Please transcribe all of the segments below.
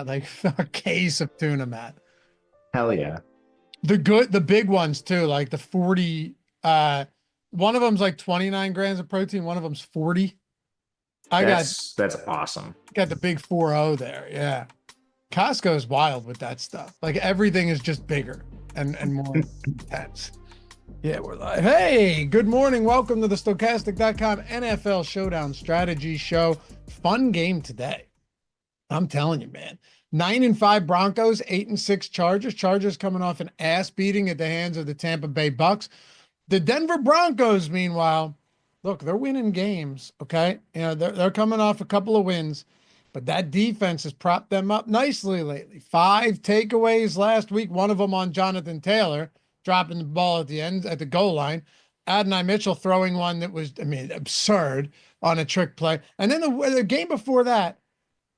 like a case of tuna, Matt. Hell yeah. The big ones too, like the 40. One of them's like 29 grams of protein. One of them's 40. I got That's awesome. got the big 4-0 there. Yeah. Costco's wild with that stuff. Like everything is just bigger and more intense. Yeah, we're live. Hey, good morning. Welcome to the Stokastic.com NFL Showdown strategy show. Fun game today. I'm telling you, man. 9-5 Broncos, 8-6 Chargers. Chargers coming off an ass beating at the hands of the Tampa Bay Bucks. The Denver Broncos, meanwhile, look, they're winning games. Okay, you know they're coming off a couple of wins, but that defense has propped them up nicely lately. 5 takeaways last week. One of them on Jonathan Taylor dropping the ball at the end at the goal line. Adonai Mitchell throwing one that was, I mean, absurd on a trick play. And then the game before that,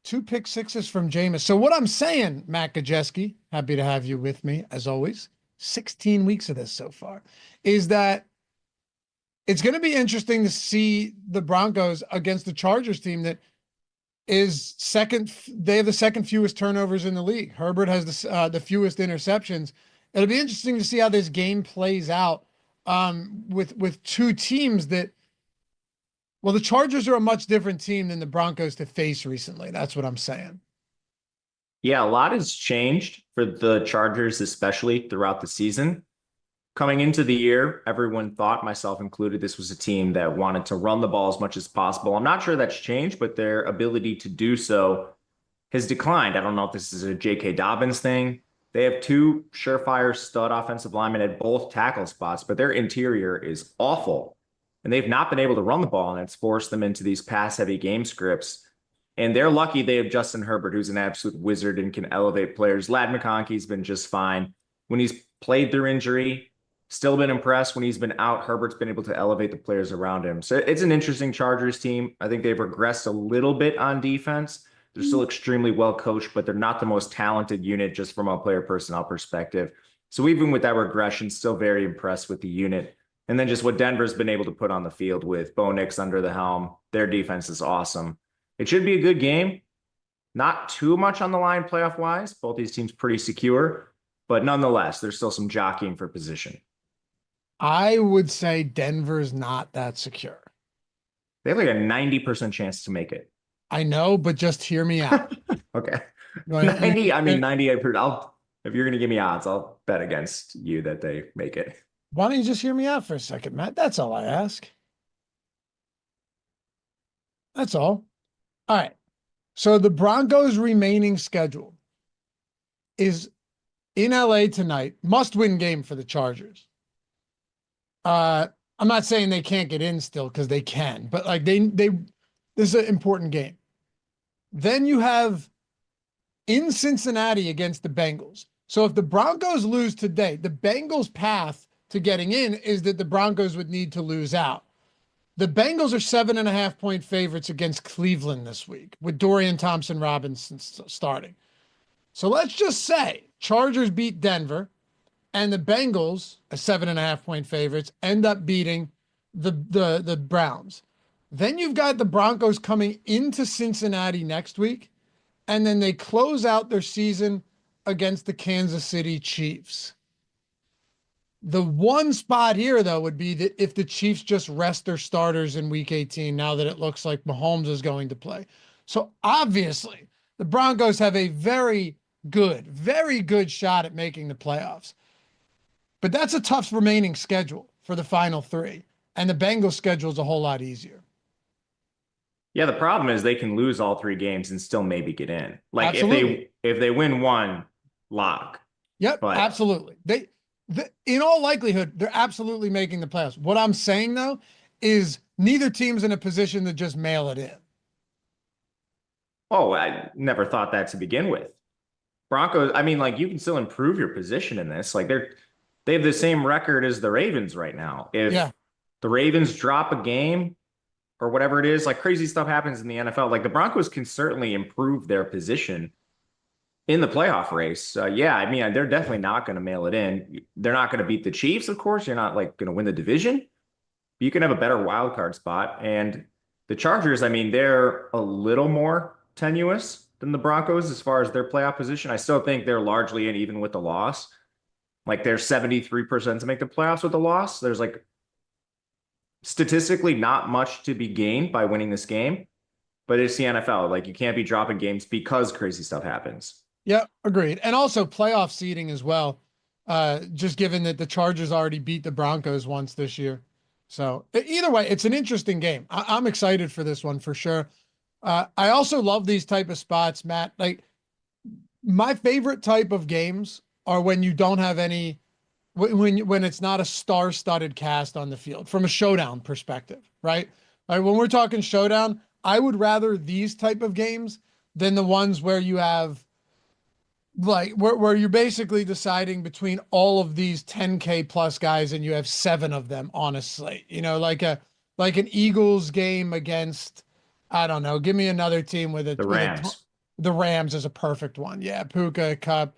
2 pick sixes from Jameis. So what I'm saying, Matt Gajewski, happy to have you with me as always. 16 weeks of this so far, is that it's going to be interesting to see the Broncos against the Chargers team that is second. They have the second fewest turnovers in the league. Herbert has the fewest interceptions. It'll be interesting to see how this game plays out with two teams that, well, the Chargers are a much different team than the Broncos to face recently. That's what I'm saying. Yeah, a lot has changed for the Chargers, especially throughout the season. Coming into the year, everyone thought, myself included, this was a team that wanted to run the ball as much as possible. I'm not sure that's changed, but their ability to do so has declined. I don't know if this is a J.K. Dobbins thing. They have 2 surefire stud offensive linemen at both tackle spots, but their interior is awful. And they've not been able to run the ball, and it's forced them into these pass-heavy game scripts. And they're lucky they have Justin Herbert, who's an absolute wizard and can elevate players. Ladd McConkey's been just fine. When he's played through injury, still been impressed. When he's been out, Herbert's been able to elevate the players around him. So it's an interesting Chargers team. I think they've regressed a little bit on defense. They're still extremely well coached, but they're not the most talented unit just from a player personnel perspective. So even with that regression, still very impressed with the unit. And then just what Denver's been able to put on the field with Bo Nix under the helm. Their defense is awesome. It should be a good game. Not too much on the line playoff-wise. Both these teams pretty secure. But nonetheless, there's still some jockeying for position. I would say Denver's not that secure. They have like a 90% chance to make it. I know, but just hear me out. Okay. 90, I mean, 98. If you're going to give me odds, I'll bet against you that they make it. Why don't you just hear me out for a second, Matt? That's all I ask. That's all. All right. So the Broncos' remaining schedule is in LA tonight. Must-win game for the Chargers. I'm not saying they can't get in still because they can, but like this is an important game. Then you have in Cincinnati against the Bengals. So if the Broncos lose today, the Bengals' path to getting in is that the Broncos would need to lose out. The Bengals are 7.5-point favorites against Cleveland this week with Dorian Thompson-Robinson starting. So let's just say Chargers beat Denver and the Bengals, as 7.5-point favorites, end up beating the Browns. Then you've got the Broncos coming into Cincinnati next week, and then they close out their season against the Kansas City Chiefs. The one spot here, though, would be that if the Chiefs just rest their starters in Week 18, now that it looks like Mahomes is going to play. So obviously, the Broncos have a very good shot at making the playoffs. But that's a tough remaining schedule for the final 3. And the Bengals schedule is a whole lot easier. Yeah, the problem is they can lose all 3 games and still maybe get in. Like Absolutely. if they win one, lock. Yep, but absolutely. In all likelihood, they're absolutely making the playoffs. What I'm saying, though, is neither team's in a position to just mail it in. Oh, I never thought that to begin with. Broncos, I mean, like, you can still improve your position in this. Like, they have the same record as the Ravens right now. If the Ravens drop a game or whatever it is, like, crazy stuff happens in the NFL. Like, the Broncos can certainly improve their position in the playoff race. Yeah, I mean, they're definitely not going to mail it in. They're not going to beat the Chiefs, of course. You're not like going to win the division. You can have a better wild card spot. And the Chargers, I mean, they're a little more tenuous. than the Broncos as far as their playoff position. I still think they're largely in even with the loss. Like they're 73% to make the playoffs with the loss. There's like statistically not much to be gained by winning this game, but it's the NFL. Like you can't be dropping games because crazy stuff happens. Yeah, agreed. And also playoff seeding as well. Just given that the Chargers already beat the Broncos once this year. So either way, it's an interesting game. I'm excited for this one for sure. I also love these type of spots, Matt. Like my favorite type of games are when you don't have any, when it's not a star-studded cast on the field from a showdown perspective, right? Like when we're talking showdown, I would rather these type of games than the ones where you have like where you're basically deciding between all of these 10K plus guys and you have 7 of them on a slate, like an Eagles game against, I don't know, give me another team with The Rams. The Rams is a perfect one. Yeah. Puka, Cup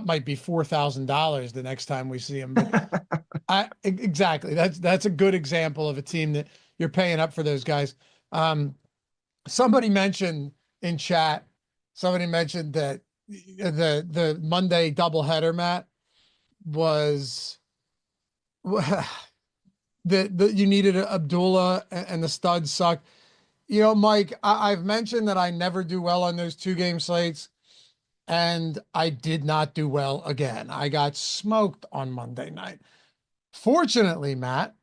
might be $4,000 the next time we see him. But exactly. That's a good example of a team that you're paying up for those guys. Somebody mentioned in chat, that the Monday doubleheader, Matt, was that you needed Abdullah and the studs sucked. Mike, I've mentioned that I never do well on those 2-game slates, and I did not do well again. I got smoked on Monday night. Fortunately, Matt,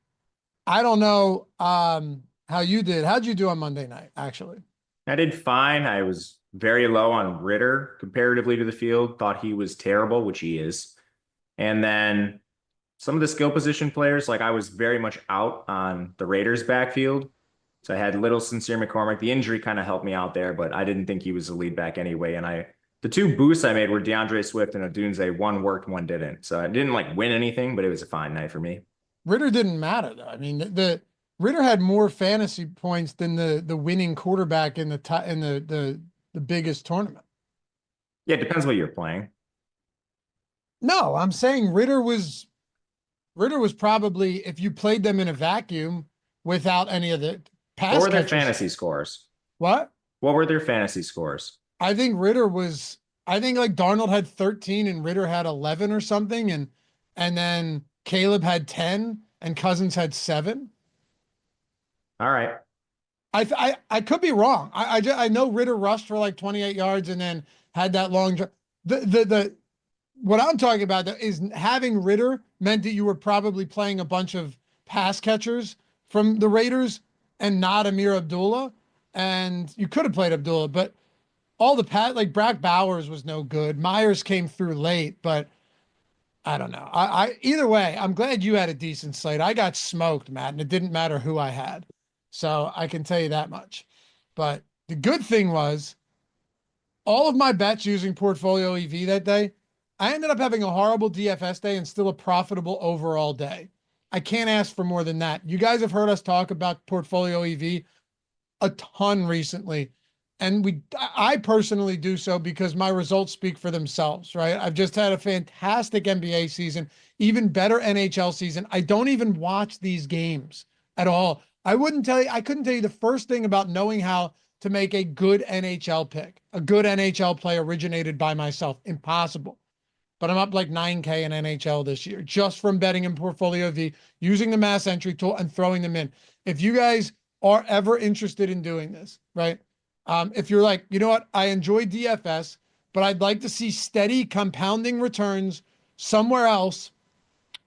I don't know how you did. How'd you do on Monday night, actually? I did fine. I was very low on Ritter comparatively to the field. Thought he was terrible, which he is. And then some of the skill position players, like I was very much out on the Raiders backfield. So I had Little, Sincere McCormick. The injury kind of helped me out there, but I didn't think he was a lead back anyway. And the 2 boosts I made were DeAndre Swift and Odunze. One worked, one didn't. So I didn't like win anything, but it was a fine night for me. Ritter didn't matter though. I mean, the Ritter had more fantasy points than the winning quarterback in the biggest tournament. Yeah, it depends what you're playing. No, I'm saying Ritter was probably, if you played them in a vacuum without any of the pass What were their catchers. fantasy scores? What were their fantasy scores? I think like Darnold had 13 and Ritter had 11 or something. And then Caleb had 10 and Cousins had 7. All right. I could be wrong. I know Ritter rushed for like 28 yards and then had that long. What I'm talking about is having Ritter meant that you were probably playing a bunch of pass catchers from the Raiders and not Amir Abdullah. And you could have played Abdullah, but all the like Brack Bowers was no good. Myers came through late, but I don't know. Either way, I'm glad you had a decent slate. I got smoked, Matt, and it didn't matter who I had. So I can tell you that much. But the good thing was all of my bets using Portfolio EV that day, I ended up having a horrible DFS day and still a profitable overall day. I can't ask for more than that. You guys have heard us talk about Portfolio EV a ton recently. And I personally do so because my results speak for themselves, right? I've just had a fantastic NBA season, even better NHL season. I don't even watch these games at all. I couldn't tell you the first thing about knowing how to make a good NHL pick, a good NHL play originated by myself. Impossible. But I'm up like 9K in NHL this year, just from betting in Portfolio V, using the mass entry tool and throwing them in. If you guys are ever interested in doing this, right? If you're like, you know what, I enjoy DFS, but I'd like to see steady compounding returns somewhere else,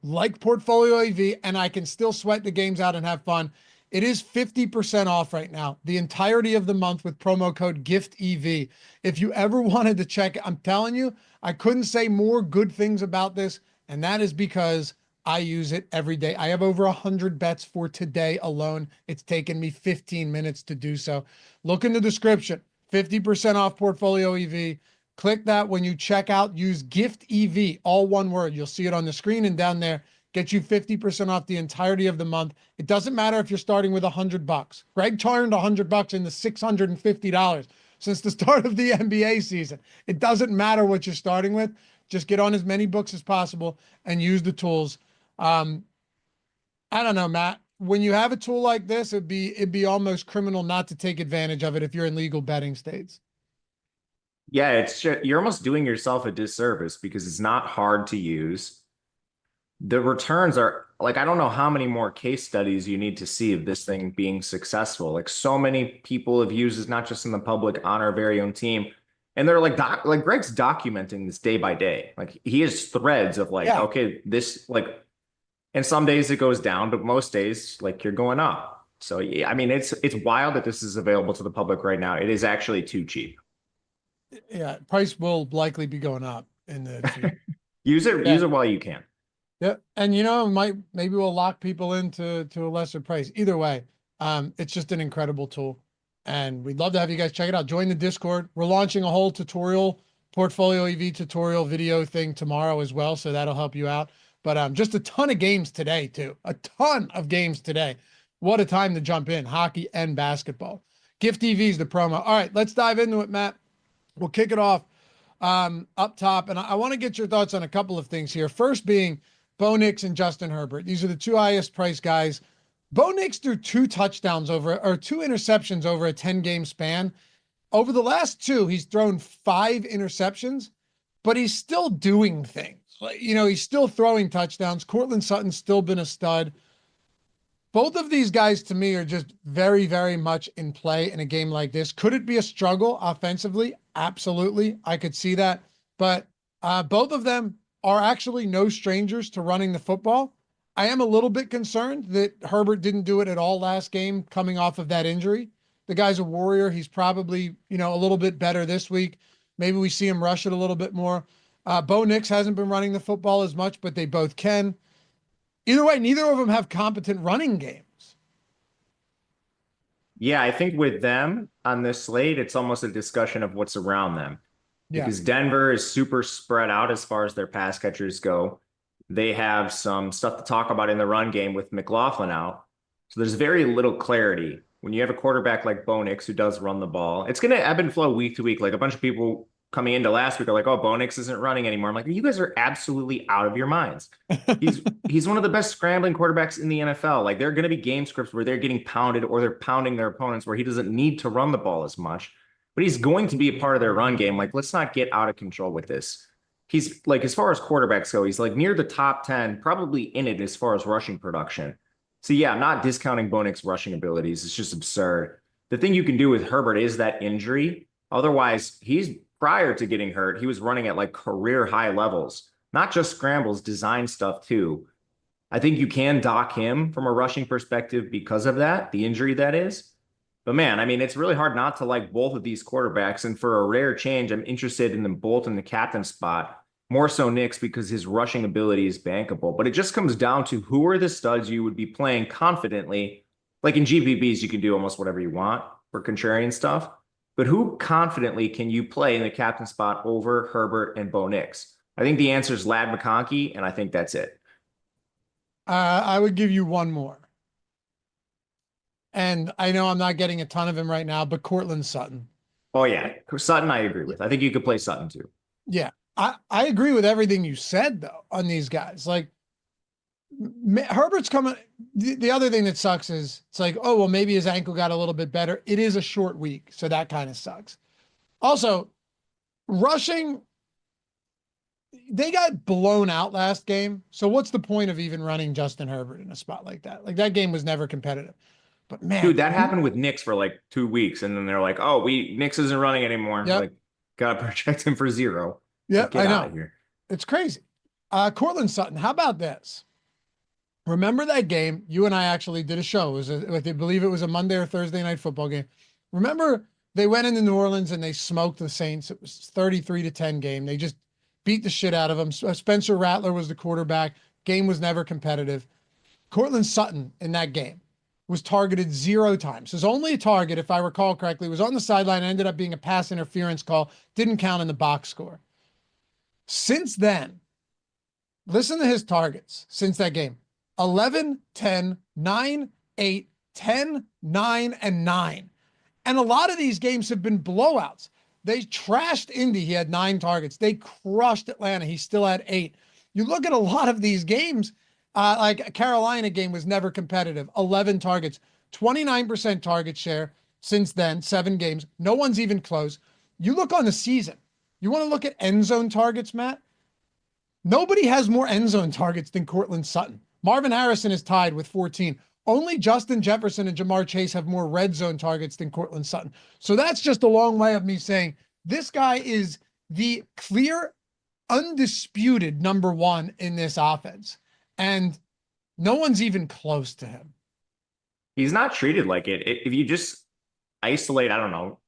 like Portfolio EV, and I can still sweat the games out and have fun. It is 50% off right now, the entirety of the month with promo code GIFTEV. If you ever wanted to check it, I'm telling you, I couldn't say more good things about this, and that is because I use it every day. I have over 100 bets for today alone. It's taken me 15 minutes to do so. Look in the description, 50% off Portfolio EV. Click that when you check out. Use GIFTEV, all one word. You'll see it on the screen and down there. Get you 50% off the entirety of the month. It doesn't matter if you're starting with $100. Greg turned $100 into $650 since the start of the NBA season. It doesn't matter what you're starting with. Just get on as many books as possible and use the tools. I don't know, Matt. When you have a tool like this, it'd be almost criminal not to take advantage of it if you're in legal betting states. Yeah, you're almost doing yourself a disservice because it's not hard to use. The returns are like, I don't know how many more case studies you need to see of this thing being successful. Like so many people have used this, not just in the public, on our very own team. And they're like Greg's documenting this day by day. Like he has threads of like, Yeah. okay, this like, and some days it goes down, but most days like you're going up. So yeah, I mean, it's wild that this is available to the public right now. It is actually too cheap. Yeah. Price will likely be going up in the future. Use it while you can. Yeah, and maybe we'll lock people into a lesser price. Either way, it's just an incredible tool, and we'd love to have you guys check it out. Join the Discord. We're launching a whole tutorial, portfolio EV tutorial video thing tomorrow as well, so that'll help you out. But just a ton of games today too. A ton of games today. What a time to jump in, hockey and basketball. Gift EV is the promo. All right, let's dive into it, Matt. We'll kick it off up top, and I want to get your thoughts on a couple of things here. First being Bo Nix and Justin Herbert. These are the two highest priced guys. Bo Nix threw two interceptions over a 10-game span. Over the last two, he's thrown 5 interceptions, but he's still doing things. He's still throwing touchdowns. Courtland Sutton's still been a stud. Both of these guys to me are just very, very much in play in a game like this. Could it be a struggle offensively? Absolutely. I could see that. But both of them are actually no strangers to running the football. I am a little bit concerned that Herbert didn't do it at all last game coming off of that injury. The guy's a warrior. He's probably, a little bit better this week. Maybe we see him rush it a little bit more. Bo Nix hasn't been running the football as much, but they both can. Either way, neither of them have competent running games. Yeah, I think with them on this slate, it's almost a discussion of what's around them. Because Denver is super spread out as far as their pass catchers go. They have some stuff to talk about in the run game with McLaughlin out. So there's very little clarity. When you have a quarterback like Bo Nix who does run the ball, it's going to ebb and flow week to week. Like a bunch of people coming into last week are like, oh, Bo Nix isn't running anymore. I'm like, you guys are absolutely out of your minds. He's one of the best scrambling quarterbacks in the NFL. Like there are going to be game scripts where they're getting pounded or they're pounding their opponents where he doesn't need to run the ball as much. But he's going to be a part of their run game. Like, let's not get out of control with this. He's like, as far as quarterbacks go, he's like near the top 10, probably in it as far as rushing production. So yeah, I'm not discounting Bo Nix's rushing abilities. It's just absurd. The thing you can do with Herbert is that injury. Otherwise, prior to getting hurt, he was running at like career high levels, not just scrambles, design stuff too. I think you can dock him from a rushing perspective because of that, the injury that is. But man, I mean, it's really hard not to like both of these quarterbacks. And for a rare change, I'm interested in them both in the captain spot. More so Nix because his rushing ability is bankable. But it just comes down to who are the studs you would be playing confidently. Like in GPPs, you can do almost whatever you want for contrarian stuff. But who confidently can you play in the captain spot over Herbert and Bo Nix? I think the answer is Ladd McConkey, and I think that's it. I would give you one more. And I know I'm not getting a ton of him right now, but Courtland Sutton. Oh, yeah. Sutton, I agree with. I think you could play Sutton too. Yeah. I agree with everything you said, though, on these guys. Like, Herbert's coming. The other thing that sucks is it's like, oh, well, maybe his ankle got a little bit better. It is a short week, so that kind of sucks. Also, rushing, they got blown out last game. So what's the point of even running Justin Herbert in a spot like that? Like, that game was never competitive. But man, dude, that happened with Nix for like 2 weeks, and then they're like, "Oh, Nix isn't running anymore. Yep. Like, gotta project him for 0." Yeah, I know. Here. It's crazy. Courtland Sutton, how about this? Remember that game? You and I actually did a show. I believe it was a Monday or Thursday night football game. Remember they went into New Orleans and they smoked the Saints. It was 33-10 game. They just beat the shit out of them. Spencer Rattler was the quarterback. Game was never competitive. Courtland Sutton in that game was targeted 0 times. His only target, if I recall correctly, was on the sideline, ended up being a pass interference call, didn't count in the box score. Since then, listen to his targets since that game. 11, 10, 9, 8, 10, 9, and 9. And a lot of these games have been blowouts. They trashed Indy. He had 9 targets. They crushed Atlanta. He still had 8. You look at a lot of these games, like a Carolina game was never competitive. 11 targets, 29% target share since then, 7 games. No one's even close. you look on the season, you want to look at end zone targets, Matt? Nobody has more end zone targets than Courtland Sutton. Marvin Harrison is tied with 14. Only Justin Jefferson and Jamar Chase have more red zone targets than Courtland Sutton. So that's just a long way of me saying this guy is the clear, undisputed number one in this offense. And no one's even close to him. He's not treated like it. If you just isolate, I don't know,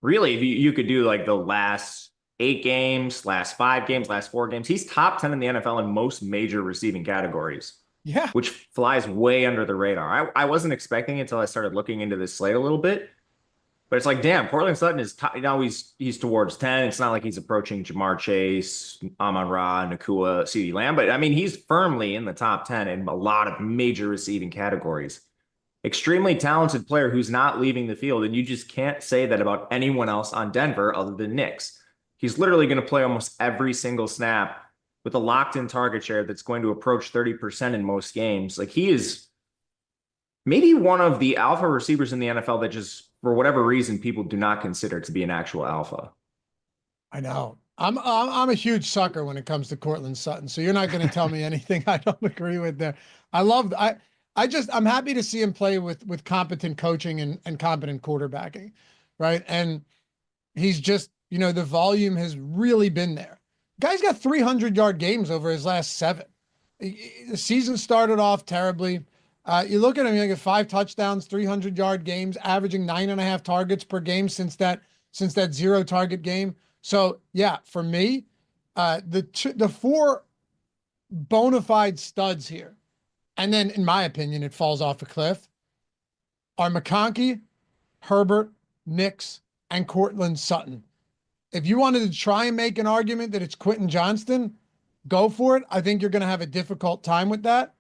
really, if you could do like the last 8 games, last 5 games, last 4 games, he's top 10 in the NFL in most major receiving categories. Yeah. Which flies way under the radar. I wasn't expecting it until I started looking into this slate a little bit. But it's like, damn, Courtland Sutton is he's towards 10. It's not like he's approaching Jamar Chase, Amon-Ra, Nakua, CeeDee Lamb. But I mean, he's firmly in the top 10 in a lot of major receiving categories. Extremely talented player who's not leaving the field. And you just can't say that about anyone else on Denver other than Knicks. He's literally going to play almost every single snap with a locked-in target share that's going to approach 30% in most games. Like, he is maybe one of the alpha receivers in the NFL that just, for whatever reason, people do not consider to be an actual alpha. I know. I'm a huge sucker when it comes to Courtland Sutton. So you're not going to tell me anything I don't agree with there. I'm happy to see him play with competent coaching and competent quarterbacking, right? And he's just, the volume has really been there. Guy's got 300-yard games over his last 7. The season started off terribly. You look at him, you get 5 touchdowns, 300-yard games, averaging 9.5 targets per game since that 0 target game. So yeah, for me, the 4 bona fide studs here, and then in my opinion, it falls off a cliff, are McConkey, Herbert, Nix, and Courtland Sutton. If you wanted to try and make an argument that it's Quentin Johnston, go for it. I think you're going to have a difficult time with that.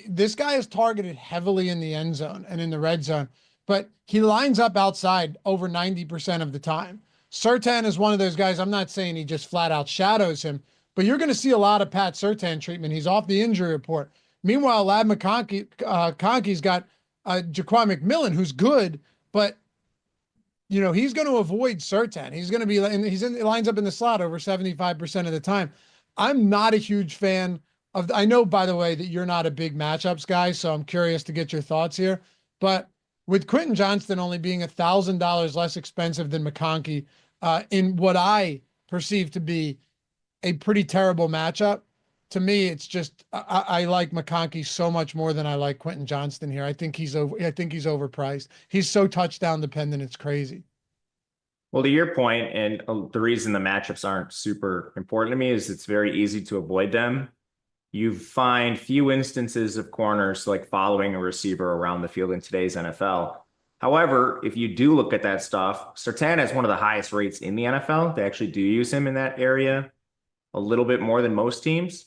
This guy is targeted heavily in the end zone and in the red zone, but he lines up outside over 90% of the time. Surtain is one of those guys. I'm not saying he just flat out shadows him, but you're going to see a lot of Pat Surtain treatment. He's off the injury report. Meanwhile, Ladd McConkey's got Jaquan McMillan, who's good, but he's going to avoid Surtain. He's going to be, he lines up in the slot over 75% of the time. I'm not a huge fan of, I know, by the way, that you're not a big matchups guy, so I'm curious to get your thoughts here. But with Quentin Johnston only being $1,000 less expensive than McConkey in what I perceive to be a pretty terrible matchup, to me, it's just, I like McConkey so much more than I like Quentin Johnston here. I think he's overpriced. He's so touchdown dependent. It's crazy. Well, to your point, and the reason the matchups aren't super important to me is it's very easy to avoid them. You find few instances of corners like following a receiver around the field in today's NFL. However, if you do look at that stuff, Surtain has one of the highest rates in the NFL. They actually do use him in that area a little bit more than most teams.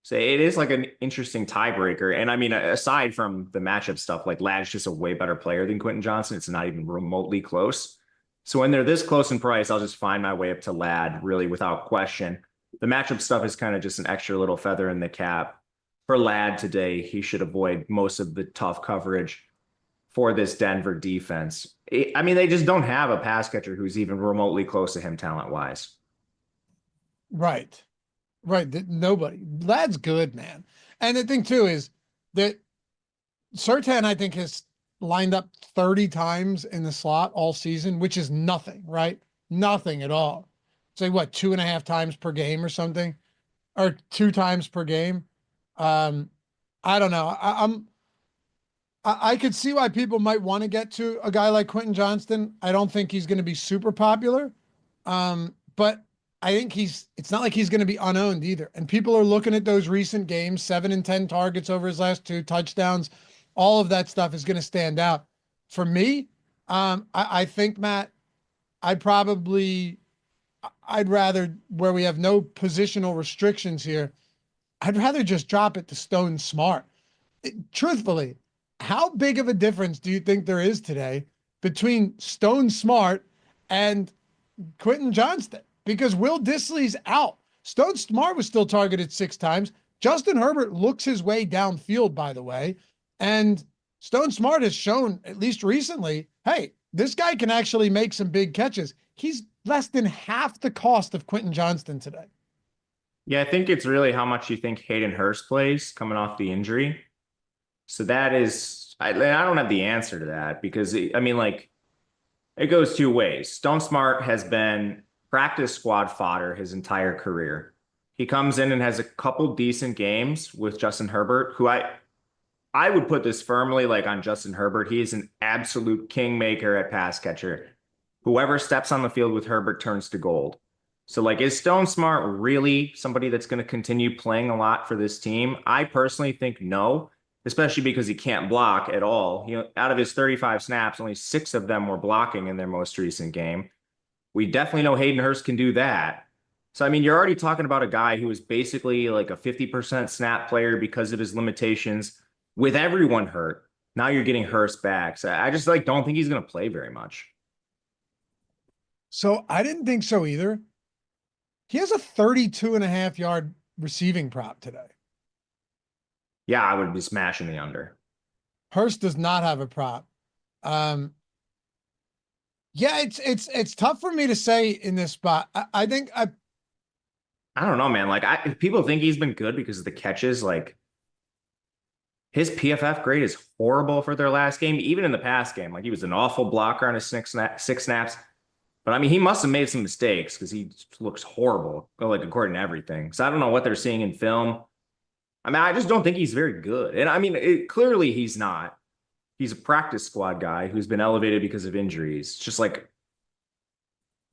So it is like an interesting tiebreaker. And I mean, aside from the matchup stuff, like Ladd's just a way better player than Quentin Johnston. It's not even remotely close. So when they're this close in price, I'll just find my way up to Ladd really without question. The matchup stuff is kind of just an extra little feather in the cap. For Ladd today, he should avoid most of the tough coverage for this Denver defense. I mean, they just don't have a pass catcher who's even remotely close to him talent-wise. Right. Nobody. Ladd's good, man. And the thing, too, is that Surtain, I think, has lined up 30 times in the slot all season, which is nothing, right? Nothing at all. It's like, what, 2.5 times per game or something? Or 2 times per game? I don't know. I could see why people might want to get to a guy like Quentin Johnston. I don't think he's going to be super popular. But I think it's not like he's going to be unowned either. And people are looking at those recent games, 7 and 10 targets over his last 2 touchdowns. All of that stuff is going to stand out. For me, I think, Matt, I'd rather, where we have no positional restrictions here, I'd rather just drop it to Stone Smart. Truthfully, how big of a difference do you think there is today between Stone Smart and Quentin Johnston? Because Will Dissly's out. Stone Smart was still targeted 6 times. Justin Herbert looks his way downfield, by the way. And Stone Smart has shown, at least recently, hey, this guy can actually make some big catches. He's less than half the cost of Quentin Johnston today. Yeah, I think it's really how much you think Hayden Hurst plays coming off the injury. So that is, I don't have the answer to that because, I mean, like, it goes two ways. Stone Smart has been practice squad fodder his entire career. He comes in and has a couple decent games with Justin Herbert, who I would put this firmly like on Justin Herbert. He is an absolute kingmaker at pass catcher. Whoever steps on the field with Herbert turns to gold. So, like, is Stone Smart really somebody that's going to continue playing a lot for this team? I personally think no, especially because he can't block at all. You know, out of his 35 snaps, only 6 of them were blocking in their most recent game. We definitely know Hayden Hurst can do that. So, I mean, you're already talking about a guy who is basically like a 50% snap player because of his limitations with everyone hurt. Now you're getting Hurst back. So I just like don't think he's going to play very much. So I didn't think so either. He has a 32.5-yard receiving prop today. Yeah, I would be smashing the under. Hurst does not have a prop. Yeah, it's tough for me to say in this spot. I think I don't know, man. Like, people think he's been good because of the catches. Like, his PFF grade is horrible for their last game, even in the past game. Like, he was an awful blocker on his 6 snaps. But I mean, he must have made some mistakes because he looks horrible, like, according to everything. So I don't know what they're seeing in film. I mean, I just don't think he's very good. And I mean, clearly he's not. He's a practice squad guy who's been elevated because of injuries. It's just like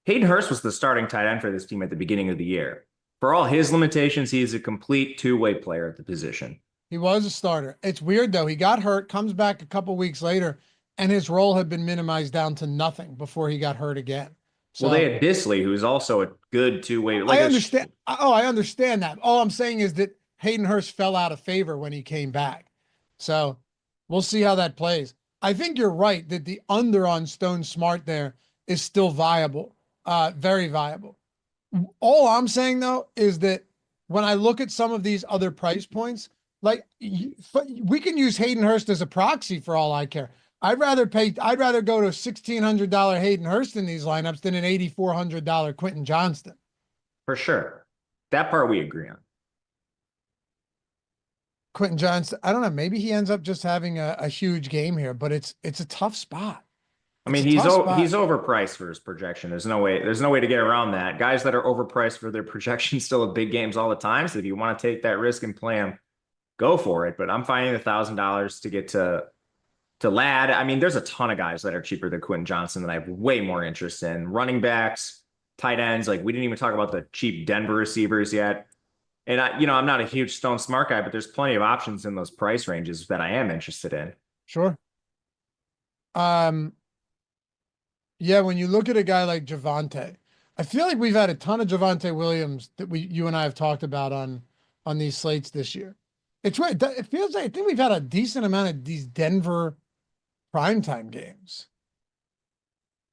Hayden Hurst was the starting tight end for this team at the beginning of the year. For all his limitations, he's a complete two-way player at the position. He was a starter. It's weird, though. He got hurt, comes back a couple weeks later, and his role had been minimized down to nothing before he got hurt again. So, well, they had Disley, who's also a good two-way. Like, I understand. I understand that. All I'm saying is that Hayden Hurst fell out of favor when he came back. So we'll see how that plays. I think you're right that the under on Stone Smart there is still viable, very viable. All I'm saying, though, is that when I look at some of these other price points, like, we can use Hayden Hurst as a proxy for all I care. I'd rather go to a $1,600 Hayden Hurst in these lineups than an $8,400 Quentin Johnston. For sure. That part we agree on. Quentin Johnston, I don't know. Maybe he ends up just having a huge game here, but it's a tough spot. I mean, he's overpriced for his projection. There's no way to get around that. Guys that are overpriced for their projections still have big games all the time. So if you want to take that risk and play him, go for it. But I'm finding $1,000 to get to Ladd. I mean, there's a ton of guys that are cheaper than Quentin Johnston that I have way more interest in. Running backs, tight ends. Like, we didn't even talk about the cheap Denver receivers yet. And I'm not a huge Stone Smart guy, but there's plenty of options in those price ranges that I am interested in. Sure. Yeah, when you look at a guy like Javonte, I feel like we've had a ton of Javonte Williams that you and I have talked about on these slates this year. It's right. It feels like I think we've had a decent amount of these Denver primetime games.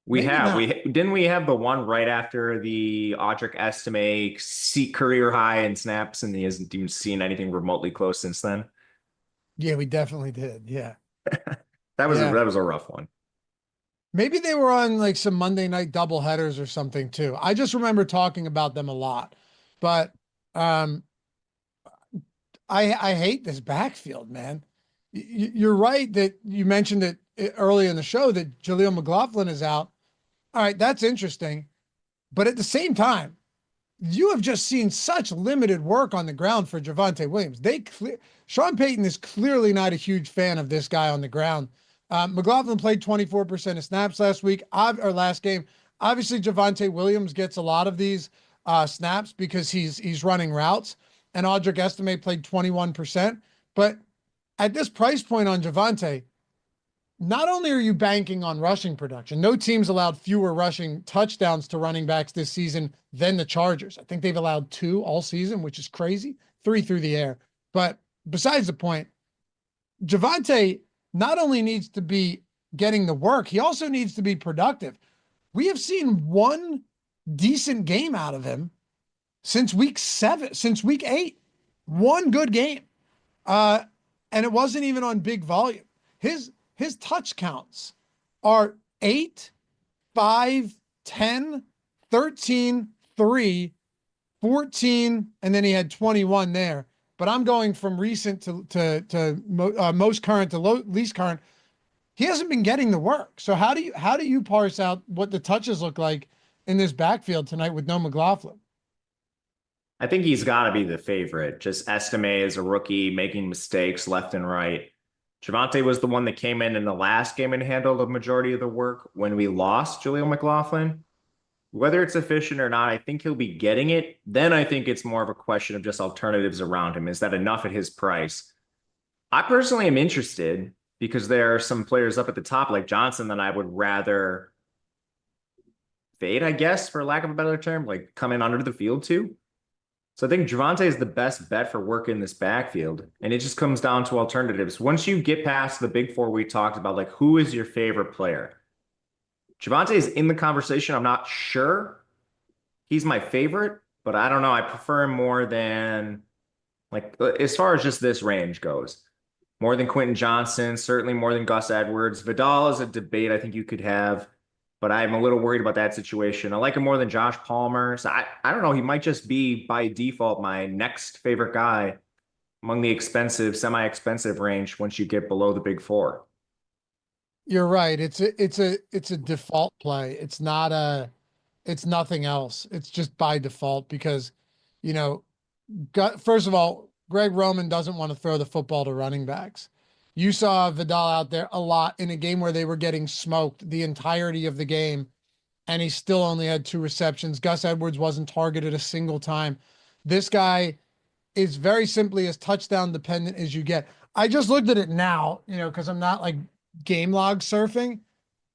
We didn't we have the one right after the Audric Estime career high in snaps, and he hasn't even seen anything remotely close since then. Yeah, we definitely did. Yeah. That was a rough one. Maybe they were on like some Monday night double headers or something too. I just remember talking about them a lot, but I hate this backfield, man. You're right that you mentioned it early in the show that Jaleel McLaughlin is out. All right, that's interesting. But at the same time, you have just seen such limited work on the ground for Javonte Williams. Sean Payton is clearly not a huge fan of this guy on the ground. McLaughlin played 24% of snaps last game. Obviously, Javonte Williams gets a lot of these snaps because he's running routes, and Audric Estime played 21%. But at this price point on Javonte, not only are you banking on rushing production, no team's allowed fewer rushing touchdowns to running backs this season than the Chargers. I think they've allowed 2 all season, which is crazy, 3 through the air. But besides the point, Javonte not only needs to be getting the work, he also needs to be productive. We have seen one decent game out of him since week 8. One good game. And it wasn't even on big volume. His touch counts are 8, 5, 10, 13, 3, 14, and then he had 21 there. But I'm going from recent to most current to least current. He hasn't been getting the work. So how do you parse out what the touches look like in this backfield tonight with no McLaughlin? I think he's got to be the favorite. Just Estime is a rookie making mistakes left and right. Javonte was the one that came in the last game and handled the majority of the work when we lost Jaleel McLaughlin. Whether it's efficient or not, I think he'll be getting it. Then I think it's more of a question of just alternatives around him. Is that enough at his price? I personally am interested because there are some players up at the top like Johnson that I would rather fade, I guess, for lack of a better term, like come in under the field too. So I think Javonte is the best bet for work in this backfield. And it just comes down to alternatives. Once you get past the big four we talked about, like who is your favorite player? Javonte is in the conversation. I'm not sure he's my favorite, but I don't know. I prefer him more than, like, as far as just this range goes, more than Quentin Johnson, certainly more than Gus Edwards. Vidal is a debate I think you could have, but I'm a little worried about that situation. I like him more than Josh Palmer. So I don't know. He might just be by default my next favorite guy among the expensive, semi-expensive range once you get below the big four. You're right. It's a default play. It's nothing else. It's just by default because, first of all, Greg Roman doesn't want to throw the football to running backs. You saw Vidal out there a lot in a game where they were getting smoked the entirety of the game, and he still only had 2 receptions. Gus Edwards wasn't targeted a single time. This guy is very simply as touchdown dependent as you get. I just looked at it now, because I'm not like game log surfing,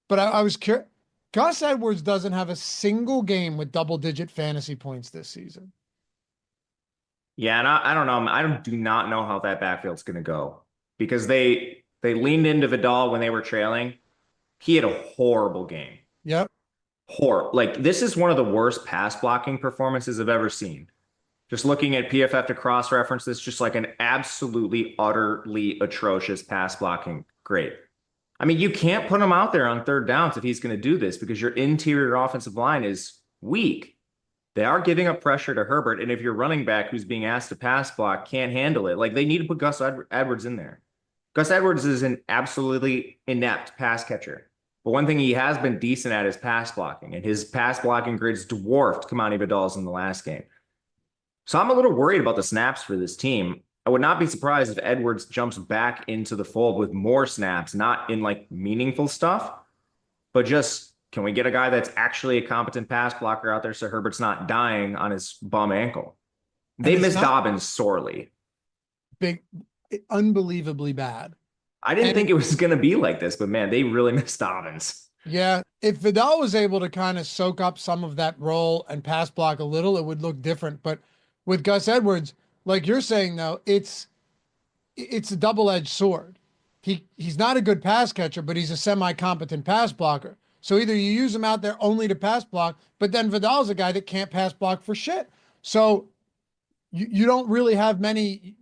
but I was curious. Gus Edwards doesn't have a single game with double-digit fantasy points this season. Yeah, and I don't know. I do not know how that backfield's going to go because they leaned into Vidal when they were trailing. He had a horrible game. Yep. Like, this is one of the worst pass blocking performances I've ever seen. Just looking at PFF to cross-reference this, just like an absolutely, utterly atrocious pass blocking. Great. I mean, you can't put him out there on third downs if he's going to do this because your interior offensive line is weak. They are giving up pressure to Herbert, and if your running back who's being asked to pass block can't handle it, like they need to put Gus Edwards in there. Gus Edwards is an absolutely inept pass catcher. But one thing he has been decent at is pass blocking, and his pass blocking grades dwarfed Kamani Vidal's in the last game. So I'm a little worried about the snaps for this team. I would not be surprised if Edwards jumps back into the fold with more snaps, not in like meaningful stuff, but just can we get a guy that's actually a competent pass blocker out there so Herbert's not dying on his bum ankle? They missed Dobbins sorely. Big, unbelievably bad. I didn't think it was going to be like this, but man, they really missed Dobbins. Yeah, if Vidal was able to kind of soak up some of that role and pass block a little, it would look different. But with Gus Edwards, like you're saying, though, it's a double-edged sword. He's not a good pass catcher, but he's a semi-competent pass blocker. So either you use him out there only to pass block, but then Vidal's a guy that can't pass block for shit. So you don't really have many,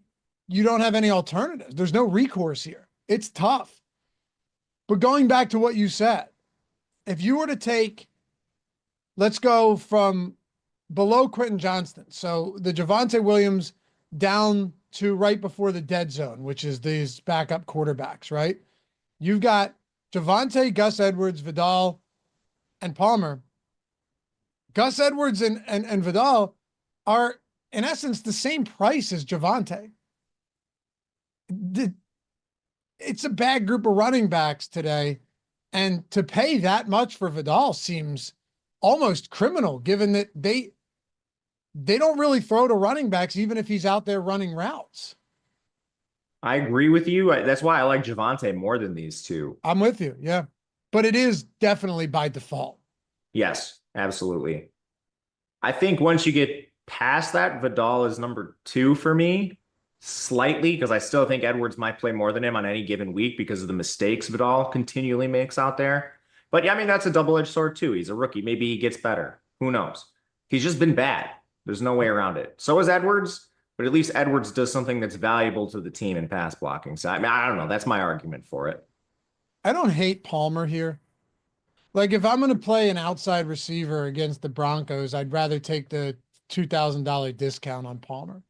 you don't have any alternatives. There's no recourse here. It's tough. But going back to what you said, if you were to take, let's go from below Quentin Johnston. So the Javonte Williams down to right before the dead zone, which is these backup quarterbacks, right? You've got Javonte, Gus Edwards, Vidal, and Palmer. Gus Edwards and Vidal are, in essence, the same price as Javonte. It's a bad group of running backs today, and to pay that much for Vidal seems almost criminal, given that they don't really throw to running backs, even if he's out there running routes. I agree with you. That's why I like Javonte more than these two. I'm with you. Yeah. But it is definitely by default. Yes, absolutely. I think once you get past that, Vidal is number 2 for me, slightly, because I still think Edwards might play more than him on any given week because of the mistakes Vidal continually makes out there. But yeah, I mean, that's a double-edged sword too. He's a rookie. Maybe he gets better. Who knows? He's just been bad. There's no way around it. So is Edwards, but at least Edwards does something that's valuable to the team in pass blocking. So I mean, I don't know. That's my argument for it. I don't hate Palmer here. Like if I'm going to play an outside receiver against the Broncos, I'd rather take the $2,000 discount on Palmer.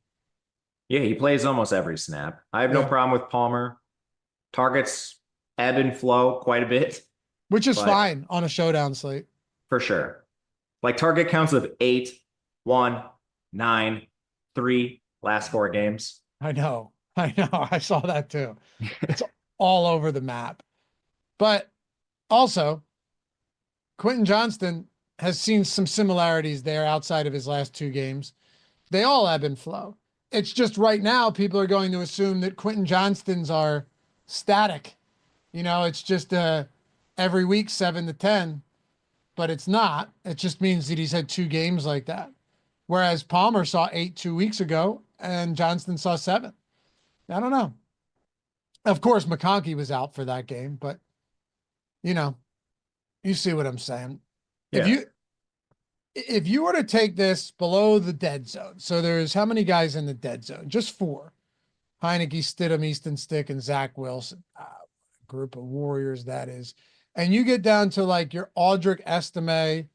Yeah, he plays almost every snap. I have no Yeah. problem with Palmer. Targets ebb and flow quite a bit, Which is but fine on a showdown slate. for sure. Like target counts of 8, 1, 9, 3 last 4 games. I know. I know. I saw that too. It's all over the map. But also, Quentin Johnston has seen some similarities there outside of his last 2 games. They all ebb and flow. It's just right now, people are going to assume that Quentin Johnston's are static. You know, it's just every week 7 to 10, but it's not. It just means that he's had 2 games like that. Whereas Palmer saw 8 2 weeks ago and Johnston saw 7. I don't know. Of course, McConkey was out for that game, but you know, you see what I'm saying. Yeah. If you were to take this below the dead zone, so there's how many guys in the dead zone? Just 4. Heineke, Stidham, Easton Stick, and Zach Wilson. Group of warriors that is. And you get down to like your Audric Estime,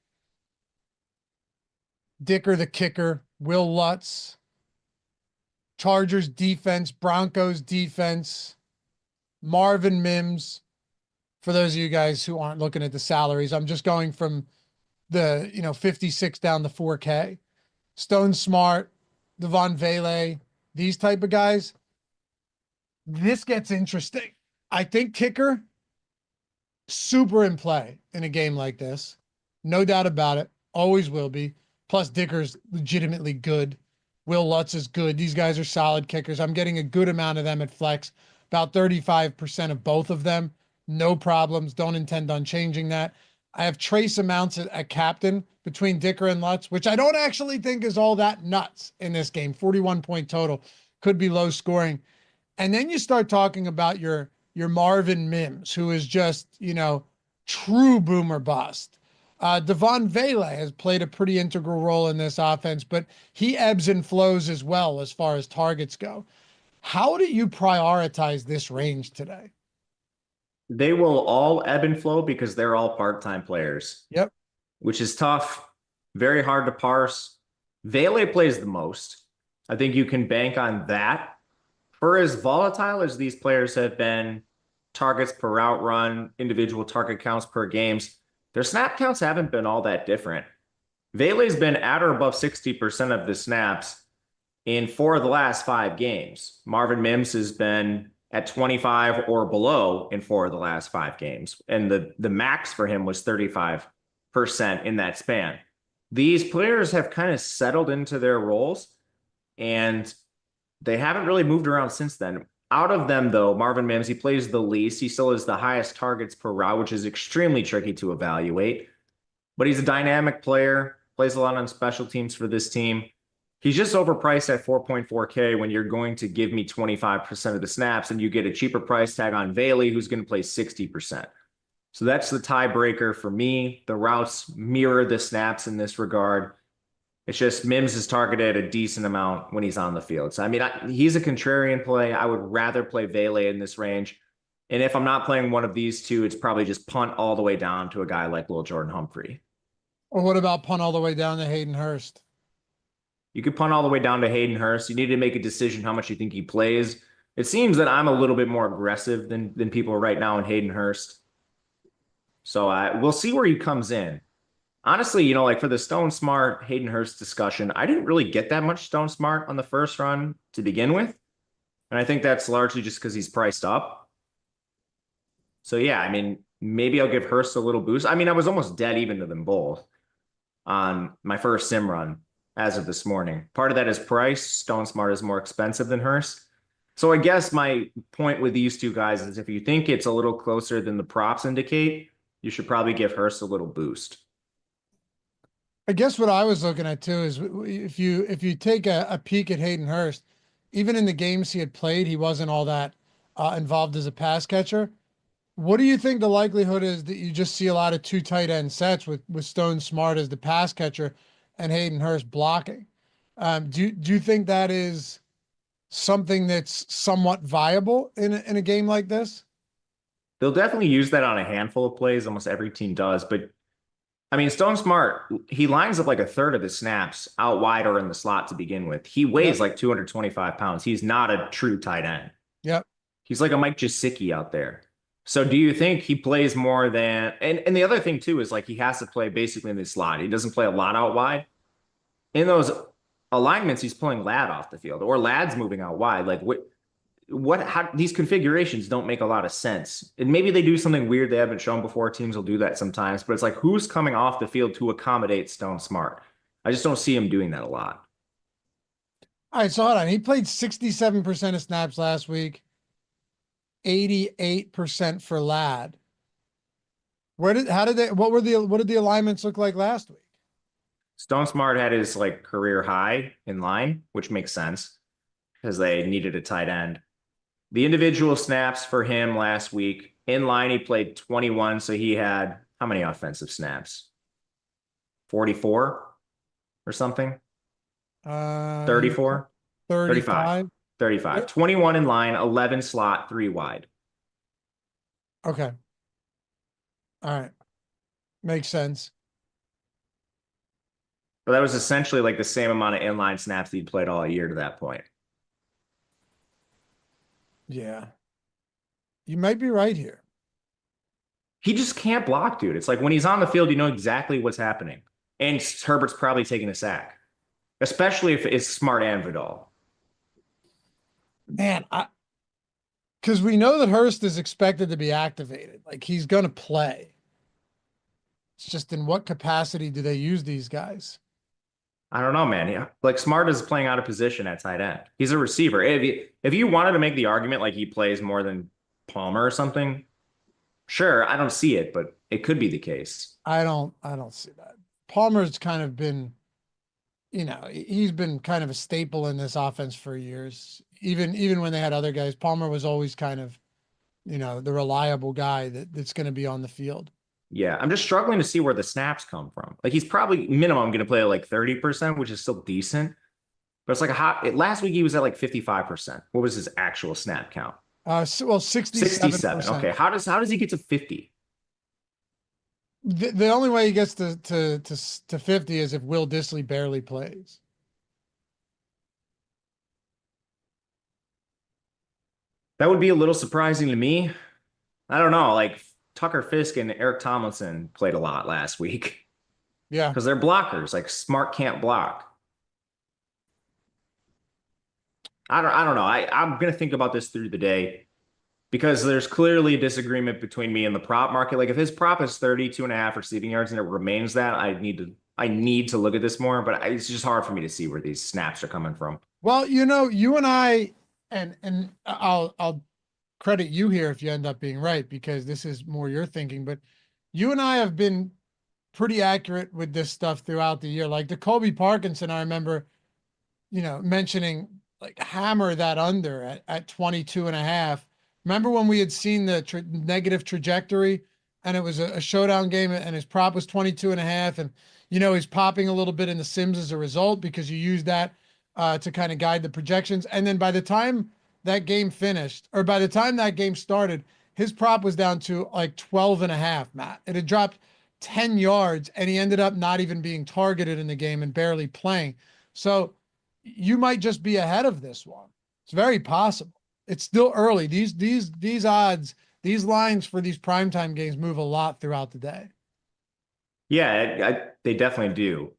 Dicker the kicker, Will Lutz, Chargers defense, Broncos defense, Marvin Mims. For those of you guys who aren't looking at the salaries, I'm just going from the 56 down to 4K. Stone Smart, Devon Vele, these type of guys. This gets interesting. I think kicker super in play in a game like this. No doubt about it. Always will be. Plus Dicker's legitimately good. Will Lutz is good. These guys are solid kickers. I'm getting a good amount of them at flex. About 35% of both of them. No problems. Don't intend on changing that. I have trace amounts at captain between Dicker and Lutz, which I don't actually think is all that nuts in this game. 41-point total. Could be low scoring. And then you start talking about your Marvin Mims, who is just, true boomer bust. Devon Vele has played a pretty integral role in this offense, but he ebbs and flows as well as far as targets go. How do you prioritize this range today? They will all ebb and flow because they're all part-time players. Yep. Which is tough, very hard to parse. Vele plays the most. I think you can bank on that. For as volatile as these players have been, targets per route run, individual target counts per games, their snap counts haven't been all that different. Vele's been at or above 60% of the snaps in 4 of the last 5 games. Marvin Mims has been at 25 or below in 4 of the last 5 games. And the max for him was 35% in that span. These players have kind of settled into their roles and they haven't really moved around since then. Out of them, though, Marvin Mims, he plays the least. He still has the highest targets per route, which is extremely tricky to evaluate. But he's a dynamic player, plays a lot on special teams for this team. He's just overpriced at 4.4K when you're going to give me 25% of the snaps and you get a cheaper price tag on Vele, who's going to play 60%. So that's the tiebreaker for me. The routes mirror the snaps in this regard. It's just Mims is targeted a decent amount when he's on the field. So, I mean, he's a contrarian play. I would rather play Vele in this range. And if I'm not playing one of these two, it's probably just punt all the way down to a guy like Lil Jordan Humphrey. Or what about punt all the way down to Hayden Hurst? You could punt all the way down to Hayden Hurst. You need to make a decision how much you think he plays. It seems that I'm a little bit more aggressive than people right now in Hayden Hurst. So we'll see where he comes in. Honestly, like for the Stone Smart Hayden Hurst discussion, I didn't really get that much Stone Smart on the first run to begin with. And I think that's largely just because he's priced up. So yeah, I mean, maybe I'll give Hurst a little boost. I mean, I was almost dead even to them both on my first sim run as of this morning. Part of that is price. Stone Smart is more expensive than Hurst. So I guess my point with these two guys is if you think it's a little closer than the props indicate, you should probably give Hurst a little boost. I guess what I was looking at too is if you take a peek at Hayden Hurst, even in the games he had played, he wasn't all that involved as a pass catcher. What do you think the likelihood is that you just see a lot of 2 tight end sets with Stone Smart as the pass catcher and Hayden Hurst blocking? Do you think that is something that's somewhat viable in a game like this? They'll definitely use that on a handful of plays. Almost every team does. But I mean, Stone Smart, he lines up like a third of the snaps out wide or in the slot to begin with. He weighs like 225 pounds. He's not a true tight end. Yep. He's like a Mike Gesicki out there. So do you think he plays more than and the other thing too is like he has to play basically in the slot. He doesn't play a lot out wide. In those alignments, he's pulling Lad off the field or Lad's moving out wide. Like how these configurations don't make a lot of sense. And maybe they do something weird they haven't shown before. Teams will do that sometimes, but it's like who's coming off the field to accommodate Stone Smart? I just don't see him doing that a lot. All right, so hold on. He played 67% of snaps last week, 88% for Lad. What did the alignments look like last week? Stone Smart had his like career high in line, which makes sense because they needed a tight end. The individual snaps for him last week in line, he played 21. So he had how many offensive snaps? 44 or something? 34? 35. 35. 21 in line, 11 slot, 3 wide. Okay. All right. Makes sense. But that was essentially like the same amount of inline snaps that he'd played all year to that point. Yeah. You might be right here. He just can't block, dude. It's like when he's on the field, you know exactly what's happening. And Herbert's probably taking a sack, especially if it's Smart and Vidal. Man, because we know that Hurst is expected to be activated. Like he's going to play. It's just in what capacity do they use these guys? I don't know, man. Yeah. Like Smart is playing out of position at tight end. He's a receiver. If you wanted to make the argument like he plays more than Palmer or something, sure, I don't see it, but it could be the case. I don't see that. Palmer's kind of been, he's been kind of a staple in this offense for years. Even when they had other guys, Palmer was always kind of, the reliable guy that's going to be on the field. Yeah, I'm just struggling to see where the snaps come from. Like he's probably minimum going to play like 30%, which is still decent. But it's like last week he was at like 55%. What was his actual snap count? 67. Okay, how does he get to 50? The only way he gets to 50 is if Will Dissly barely plays. That would be a little surprising to me. I don't know, like Tucker Fisk and Eric Tomlinson played a lot last week. Yeah. Because they're blockers. Like Smart can't block. I don't know. I'm gonna think about this through the day because there's clearly a disagreement between me and the prop market. Like if his prop is 32.5 receiving yards and it remains that, I need to look at this more, but it's just hard for me to see where these snaps are coming from. Well, you and I, and I'll credit you here if you end up being right, because this is more your thinking, but you and I have been pretty accurate with this stuff throughout the year. Like the Colby Parkinson, I remember, mentioning like hammer that under at 22.5. Remember when we had seen the negative trajectory and it was a showdown game and his prop was 22.5 and, he's popping a little bit in the Sims as a result because you use that to kind of guide the projections. And then by the time that game finished, or by the time that game started, his prop was down to like 12.5, Matt. It had dropped 10 yards and he ended up not even being targeted in the game and barely playing. So you might just be ahead of this one. It's very possible. It's still early. These odds, these lines for these primetime games move a lot throughout the day. Yeah, they definitely do.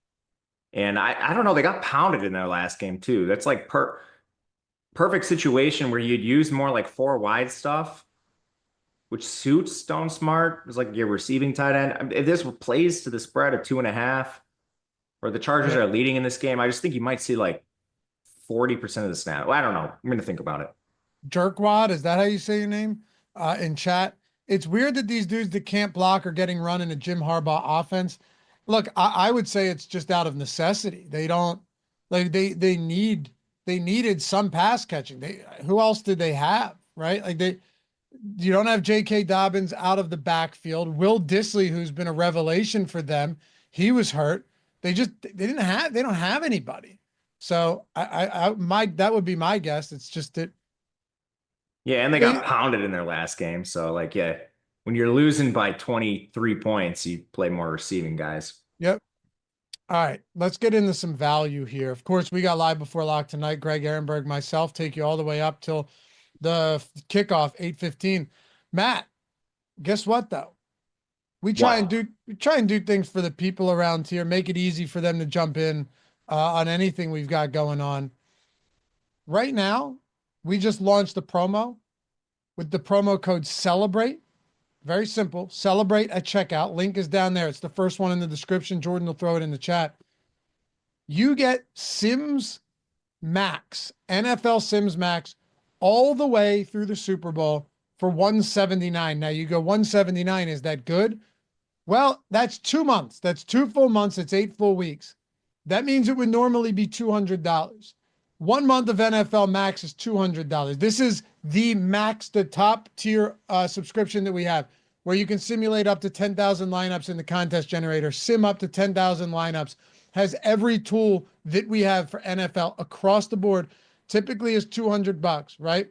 And I don't know, they got pounded in their last game too. That's like perfect situation where you'd use more like 4 wide stuff, which suits Stone Smart. It's like your receiving tight end. If this plays to the spread of 2.5, or the Chargers are leading in this game, I just think you might see like 40% of the snap. Well, I don't know. I'm going to think about it. Jerkwad, is that how you say your name? In chat. It's weird that these dudes that can't block are getting run in a Jim Harbaugh offense. Look, I would say it's just out of necessity. They don't like they needed some pass catching. Who else did they have? Right? Like you don't have J.K. Dobbins out of the backfield. Will Dissly, who's been a revelation for them, he was hurt. They don't have anybody. So that would be my guess. It's just that. Yeah, and they got pounded in their last game. So, like, yeah, when you're losing by 23 points, you play more receiving guys. Yep. All right, let's get into some value here. Of course, we got live before lock tonight. Greg Ehrenberg, myself, take you all the way up till the kickoff, 8:15. Matt, guess what though? We try and do things for the people around here, make it easy for them to jump in on anything we've got going on. Right now, we just launched a promo with the promo code CELEBRATE. Very simple. Celebrate at checkout. Link is down there. It's the first one in the description. Jordan will throw it in the chat. You get Sims Max, NFL Sims Max, all the way through the Super Bowl for $179. Now you go, $179, is that good? Well, that's 2 months. That's 2 full months. It's 8 full weeks. That means it would normally be $200. 1 month of NFL Max is $200. This is the max, the top tier subscription that we have, where you can simulate up to 10,000 lineups in the contest generator, sim up to 10,000 lineups, has every tool that we have for NFL across the board. Typically is $200, right?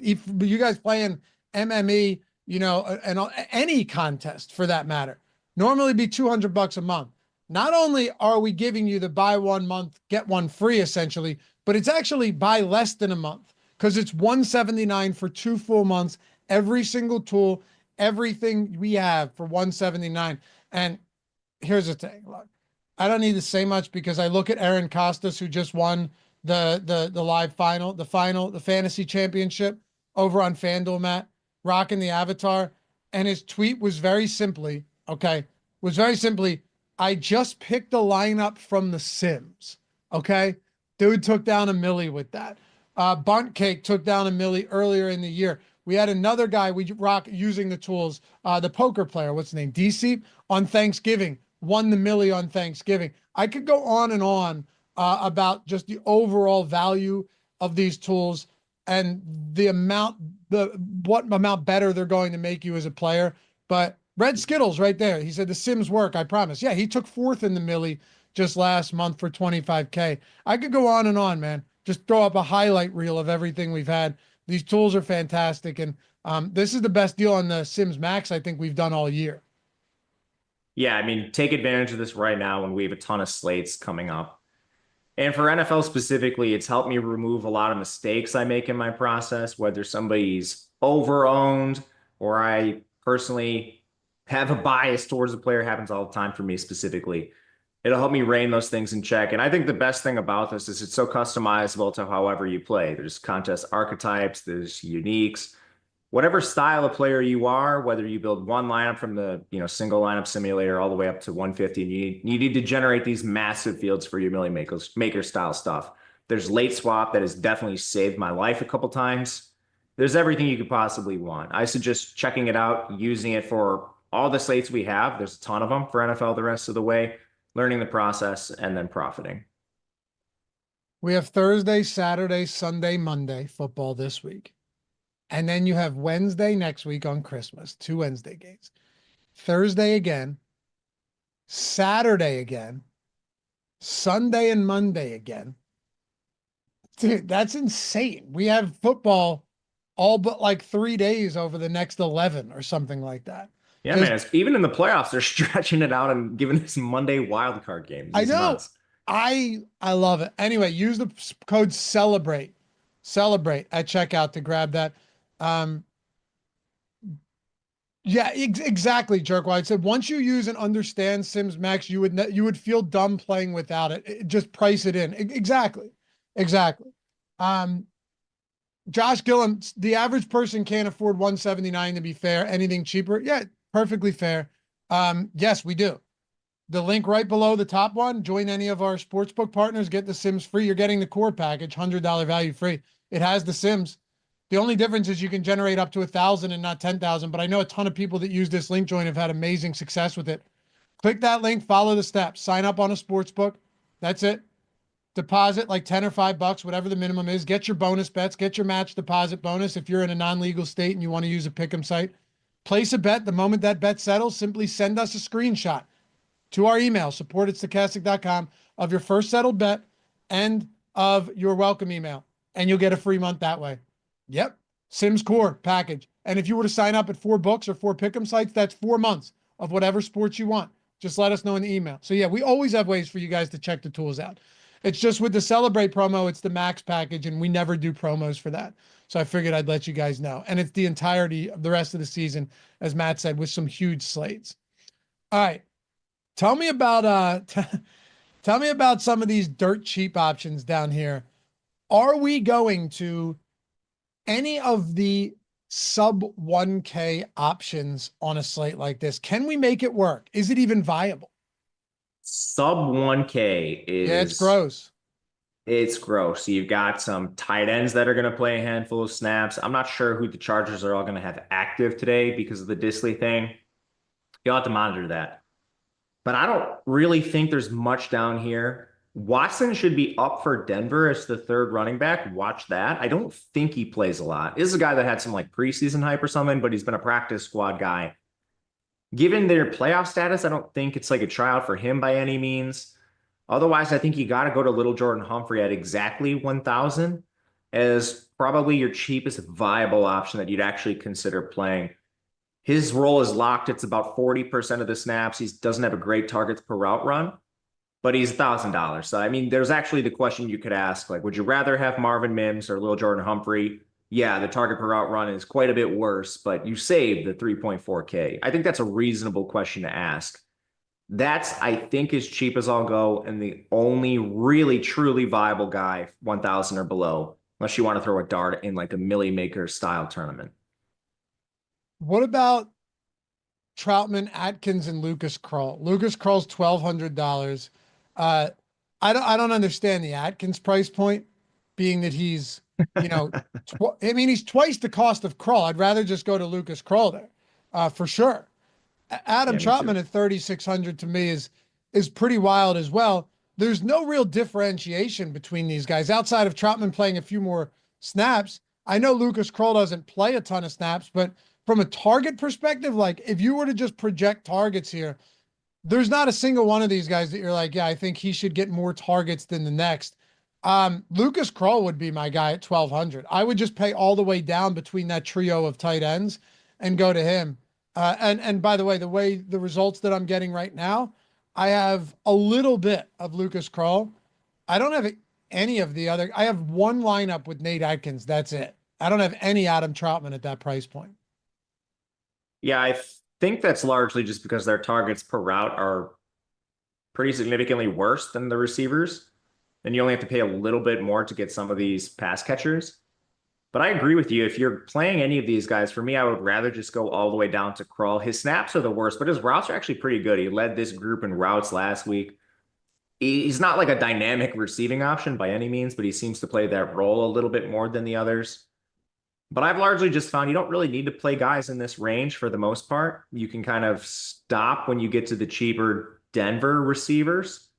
If you guys playing MME, you know, and any contest for that matter, normally be $200 a month. Not only are we giving you the buy 1 month, get one free essentially, but it's actually buy less than a month because it's $179 for 2 full months, every single tool, everything we have for $179. And here's the thing, look, I don't need to say much because I look at Aaron Costas, who just won the live final, the fantasy championship over on FanDuel, Matt, rocking the avatar. And his tweet was very simply, I just picked a lineup from the Sims. Okay. Dude took down $1 million with that. Bunt Cake took down $1 million earlier in the year. We had another guy we rock using the tools, the poker player, what's his name? DC on Thanksgiving, won the $1 million on Thanksgiving. I could go on and on about just the overall value of these tools and what amount better they're going to make you as a player. But Red Skittles right there. He said the Sims work, I promise. Yeah, he took 4th in the millie just last month for $25K. I could go on and on, man. Just throw up a highlight reel of everything we've had. These tools are fantastic. And this is the best deal on the Sims Max I think we've done all year. Yeah, I mean, take advantage of this right now when we have a ton of slates coming up. And for NFL specifically, it's helped me remove a lot of mistakes I make in my process, whether somebody's over-owned or I personally have a bias towards a player. Happens all the time for me specifically. It'll help me rein those things in check. And I think the best thing about this is it's so customizable to however you play. There's contest archetypes, there's uniques. Whatever style of player you are, whether you build one lineup from the single lineup simulator all the way up to 150, and you need to generate these massive fields for your million maker style stuff. There's late swap that has definitely saved my life a couple times. There's everything you could possibly want. I suggest checking it out, using it for all the slates we have. There's a ton of them for NFL the rest of the way, learning the process and then profiting. We have Thursday, Saturday, Sunday, Monday football this week. And then you have Wednesday next week on Christmas, 2 Wednesday games. Thursday again, Saturday again, Sunday and Monday again. Dude, that's insane. We have football all but like 3 days over the next 11 or something like that. Yeah, man. Even in the playoffs, they're stretching it out and giving us Monday wildcard games. I know. Nuts. I love it. Anyway, use the code CELEBRATE at checkout to grab that. Yeah, exactly, Jerkwad. I said once you use and understand Sims Max, you would feel dumb playing without it. Just price it in. Exactly. Josh Gillum, the average person can't afford $179 to be fair. Anything cheaper? Yeah, perfectly fair. Yes, we do. The link right below the top one, join any of our sportsbook partners, get the Sims free. You're getting the core package, $100 value free. It has the Sims. The only difference is you can generate up to 1,000 and not 10,000, but I know a ton of people that use this link join have had amazing success with it. Click that link, follow the steps, sign up on a sportsbook. That's it. Deposit like 10 or $5, whatever the minimum is. Get your bonus bets, get your match deposit bonus. If you're in a non-legal state and you want to use a pick'em site, place a bet. The moment that bet settles, simply send us a screenshot to our email, support@stokastic.com, of your first settled bet and of your welcome email, and you'll get a free month that way. Yep. Sims Core package. And if you were to sign up at 4books or 4pick'em sites, that's 4 months of whatever sports you want. Just let us know in the email. So yeah, we always have ways for you guys to check the tools out. It's just with the Celebrate promo, it's the max package, and we never do promos for that. So I figured I'd let you guys know. And it's the entirety of the rest of the season, as Matt said, with some huge slates. All right. Tell me about tell me about some of these dirt cheap options down here. Are we going to any of the sub 1K options on a slate like this? Can we make it work? Is it even viable? Sub 1K is, Yeah, it's gross. It's gross. You've got some tight ends that are going to play a handful of snaps. I'm not sure who the Chargers are all going to have active today because of the Disley thing. You'll have to monitor that. But I don't really think there's much down here. Watson should be up for Denver as the third running back. Watch that. I don't think he plays a lot. This is a guy that had some like preseason hype or something, but he's been a practice squad guy. Given their playoff status, I don't think it's like a tryout for him by any means. Otherwise, I think you got to go to Little Jordan Humphrey at exactly 1,000 as probably your cheapest viable option that you'd actually consider playing. His role is locked. It's about 40% of the snaps. He doesn't have a great targets per route run, but he's $1,000. So, I mean, there's actually the question you could ask, like, would you rather have Marvin Mims or Little Jordan Humphrey? Yeah, the target per route run is quite a bit worse, but you save the 3.4K. I think that's a reasonable question to ask. That's, I think, as cheap as I'll go, and the only really, truly viable guy, 1,000 or below, unless you want to throw a dart in like a Millie Maker style tournament. What about Troutman, Atkins, and Lucas Krull? Lucas Krull's $1,200. I don't understand the Atkins price point, being that he's, you know, he's twice the cost of Krull. I'd rather just go to Lucas Krull there, for sure. Adam Troutman at 3,600 to me is pretty wild as well. There's no real differentiation between these guys outside of Troutman playing a few more snaps. I know Lucas Krull doesn't play a ton of snaps, but from a target perspective, like if you were to just project targets here, there's not a single one of these guys that you're like, yeah, I think he should get more targets than the next. Lucas Krull would be my guy at 1,200. I would just pay all the way down between that trio of tight ends and go to him. And by the way the results that I'm getting right now, I have a little bit of Lucas Krull. I don't have any of the other. I have one lineup with Nate Atkins. That's it. I don't have any Adam Troutman at that price point. Yeah, I think that's largely just because their targets per route are pretty significantly worse than the receivers. And you only have to pay a little bit more to get some of these pass catchers. But I agree with you. If you're playing any of these guys, for me, I would rather just go all the way down to Krull. His snaps are the worst, but his routes are actually pretty good. He led this group in routes last week. He's not like a dynamic receiving option by any means, but he seems to play that role a little bit more than the others. But I've largely just found you don't really need to play guys in this range for the most part. You can kind of stop when you get to the cheaper Denver receivers.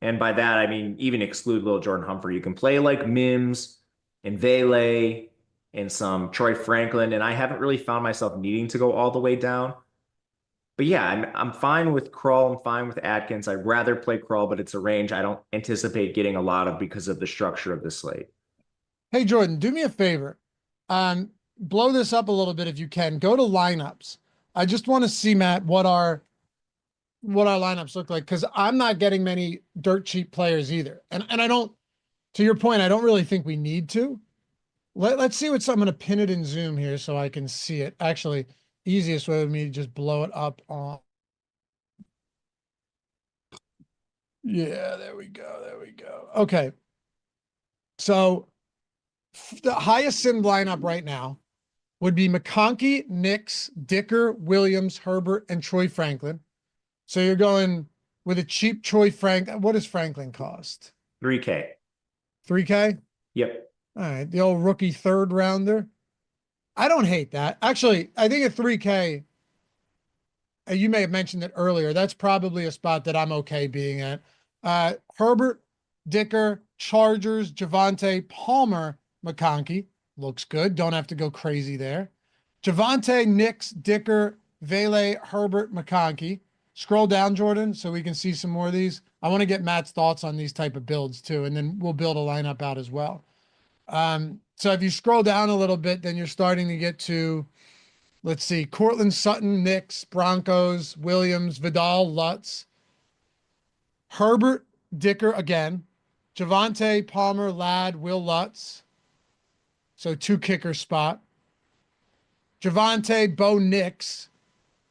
And by that, I mean, even exclude Little Jordan Humphrey. You can play like Mims and Vele and some Troy Franklin. And I haven't really found myself needing to go all the way down. But yeah, I'm fine with Krull. I'm fine with Atkins. I'd rather play Krull, but it's a range I don't anticipate getting a lot of because of the structure of the slate. Hey, Jordan, do me a favor. Blow this up a little bit if you can. Go to lineups. I just want to see, Matt, what our lineups look like, because I'm not getting many dirt cheap players either. And I don't, to your point, I don't really think we need to. Let's see what's, I'm going to pin it in Zoom here so I can see it. Actually, easiest way would be to just blow it up on. Yeah, there we go. There we go. Okay. So the highest sim lineup right now would be McConkey, Nix, Dicker, Williams, Herbert, and Troy Franklin. So you're going with a cheap Troy Franklin. What does Franklin cost? 3K. 3K? Yep. All right. The old rookie third rounder. I don't hate that. Actually, I think at 3K, you may have mentioned it earlier. That's probably a spot that I'm okay being at. Herbert, Dicker, Chargers, Javonte, Palmer, McConkey. Looks good. Don't have to go crazy there. Javonte, Nix, Dicker, Vele, Herbert, McConkey. Scroll down, Jordan, so we can see some more of these. I want to get Matt's thoughts on these type of builds too, and then we'll build a lineup out as well. So if you scroll down a little bit, then you're starting to get to, let's see, Cortland Sutton, Knicks, Broncos, Williams, Vidal, Lutz, Herbert, Dicker again, Javante, Palmer, Ladd, Will Lutz. So 2 kicker spot. Javante, Bo Nix,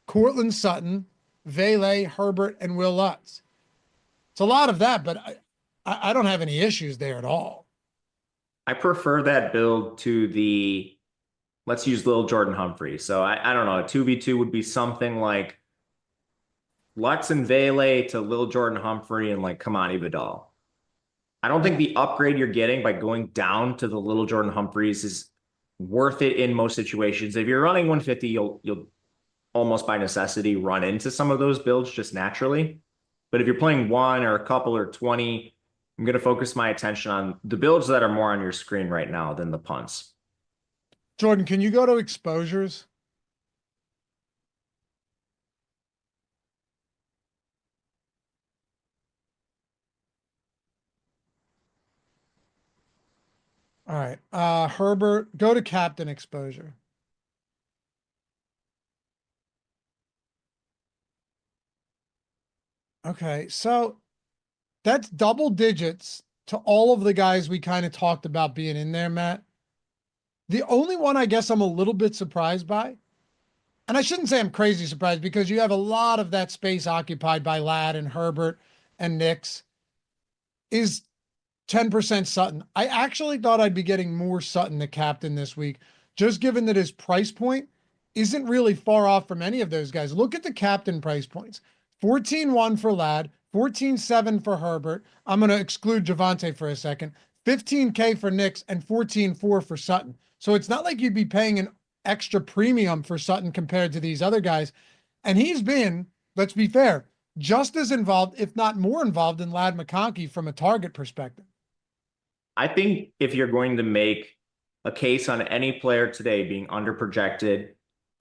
Cortland Sutton, Vele, Herbert, and Will Lutz. It's a lot of that, but I don't have any issues there at all. I prefer that build to the, let's use Lil Jordan Humphrey. So I don't know, a 2v2 would be something like Lutz and Vele to Lil Jordan Humphrey and like Kamani Vidal. I don't think the upgrade you're getting by going down to the Little Jordan Humphreys is worth it in most situations. If you're running 150, you'll almost by necessity run into some of those builds just naturally. But if you're playing 1 or a couple or 20, I'm going to focus my attention on the builds that are more on your screen right now than the punts. Jordan, can you go to exposures? All right. Herbert, go to captain exposure. Okay, so that's double digits to all of the guys we kind of talked about being in there, Matt. The only one I guess I'm a little bit surprised by, and I shouldn't say I'm crazy surprised because you have a lot of that space occupied by Ladd and Herbert and Nix, is 10% Sutton. I actually thought I'd be getting more Sutton the captain this week, just given that his price point isn't really far off from any of those guys. Look at the captain price points. 14-1 for Ladd, 14-7 for Herbert. I'm going to exclude Javante for a second. 15K for Nix and 14-4 for Sutton. So it's not like you'd be paying an extra premium for Sutton compared to these other guys. And he's been, let's be fair, just as involved, if not more involved in Ladd McConkey from a target perspective. I think if you're going to make a case on any player today being underprojected,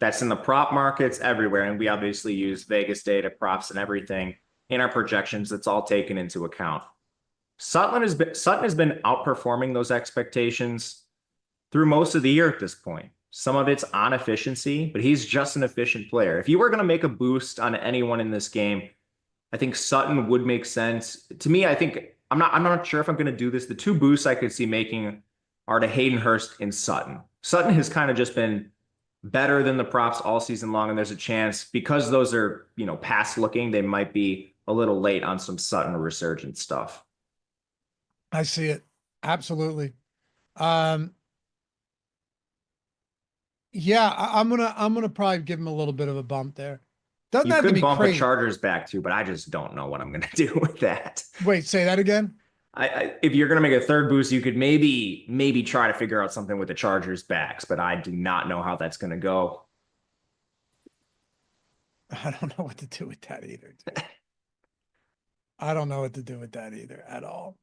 that's in the prop markets everywhere. And we obviously use Vegas data, props, and everything in our projections. That's all taken into account. Sutton has been outperforming those expectations through most of the year at this point. Some of it's on efficiency, but he's just an efficient player. If you were going to make a boost on anyone in this game, I think Sutton would make sense. To me, I think I'm not sure if I'm going to do this. The 2 boosts I could see making are to Hayden Hurst and Sutton. Sutton has kind of just been better than the props all season long, and there's a chance because those are, past looking, they might be a little late on some Sutton resurgent stuff. I see it. Absolutely. Yeah, I'm gonna probably give him a little bit of a bump there. Doesn't have to be bump crazy. the Chargers back too, but I just don't know what I'm gonna do with that. Wait, say that again. If you're gonna make a third boost, you could maybe try to figure out something with the Chargers backs, but I do not know how that's gonna go. I don't know what to do with that either. I don't know what to do with that either at all.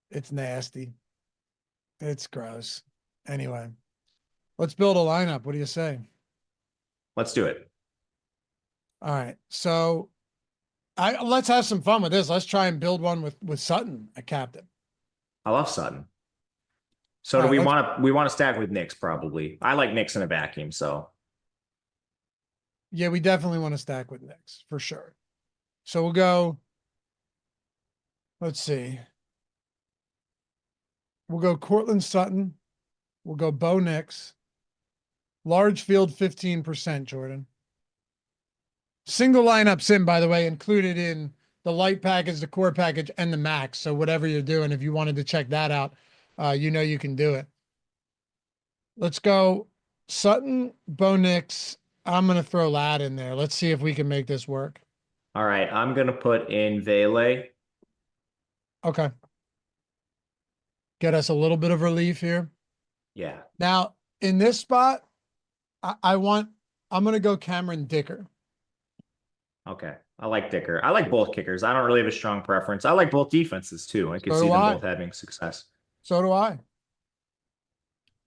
It's nasty. It's gross. Anyway, let's build a lineup. What do you say? Let's do it. All right. So let's have some fun with this. Let's try and build one with Sutton, a captain. I love Sutton. So do we want to stack with Knicks probably. I like Knicks in a vacuum, so. Yeah, we definitely want to stack with Knicks for sure. So we'll go, let's see. We'll go Cortland Sutton. We'll go Bo Nix. Large field 15%, Jordan. Single lineup sim, by the way, included in the light package, the core package, and the max. So whatever you're doing, if you wanted to check that out, you can do it. Let's go Sutton, Bo Nix. I'm going to throw Ladd in there. Let's see if we can make this work. All right. I'm going to put in Vele. Okay. Get us a little bit of relief here. Yeah. Now, in this spot, I'm going to go Cameron Dicker. Okay. I like Dicker. I like both kickers. I don't really have a strong preference. I like both defenses too. I could see them both having success. So do I.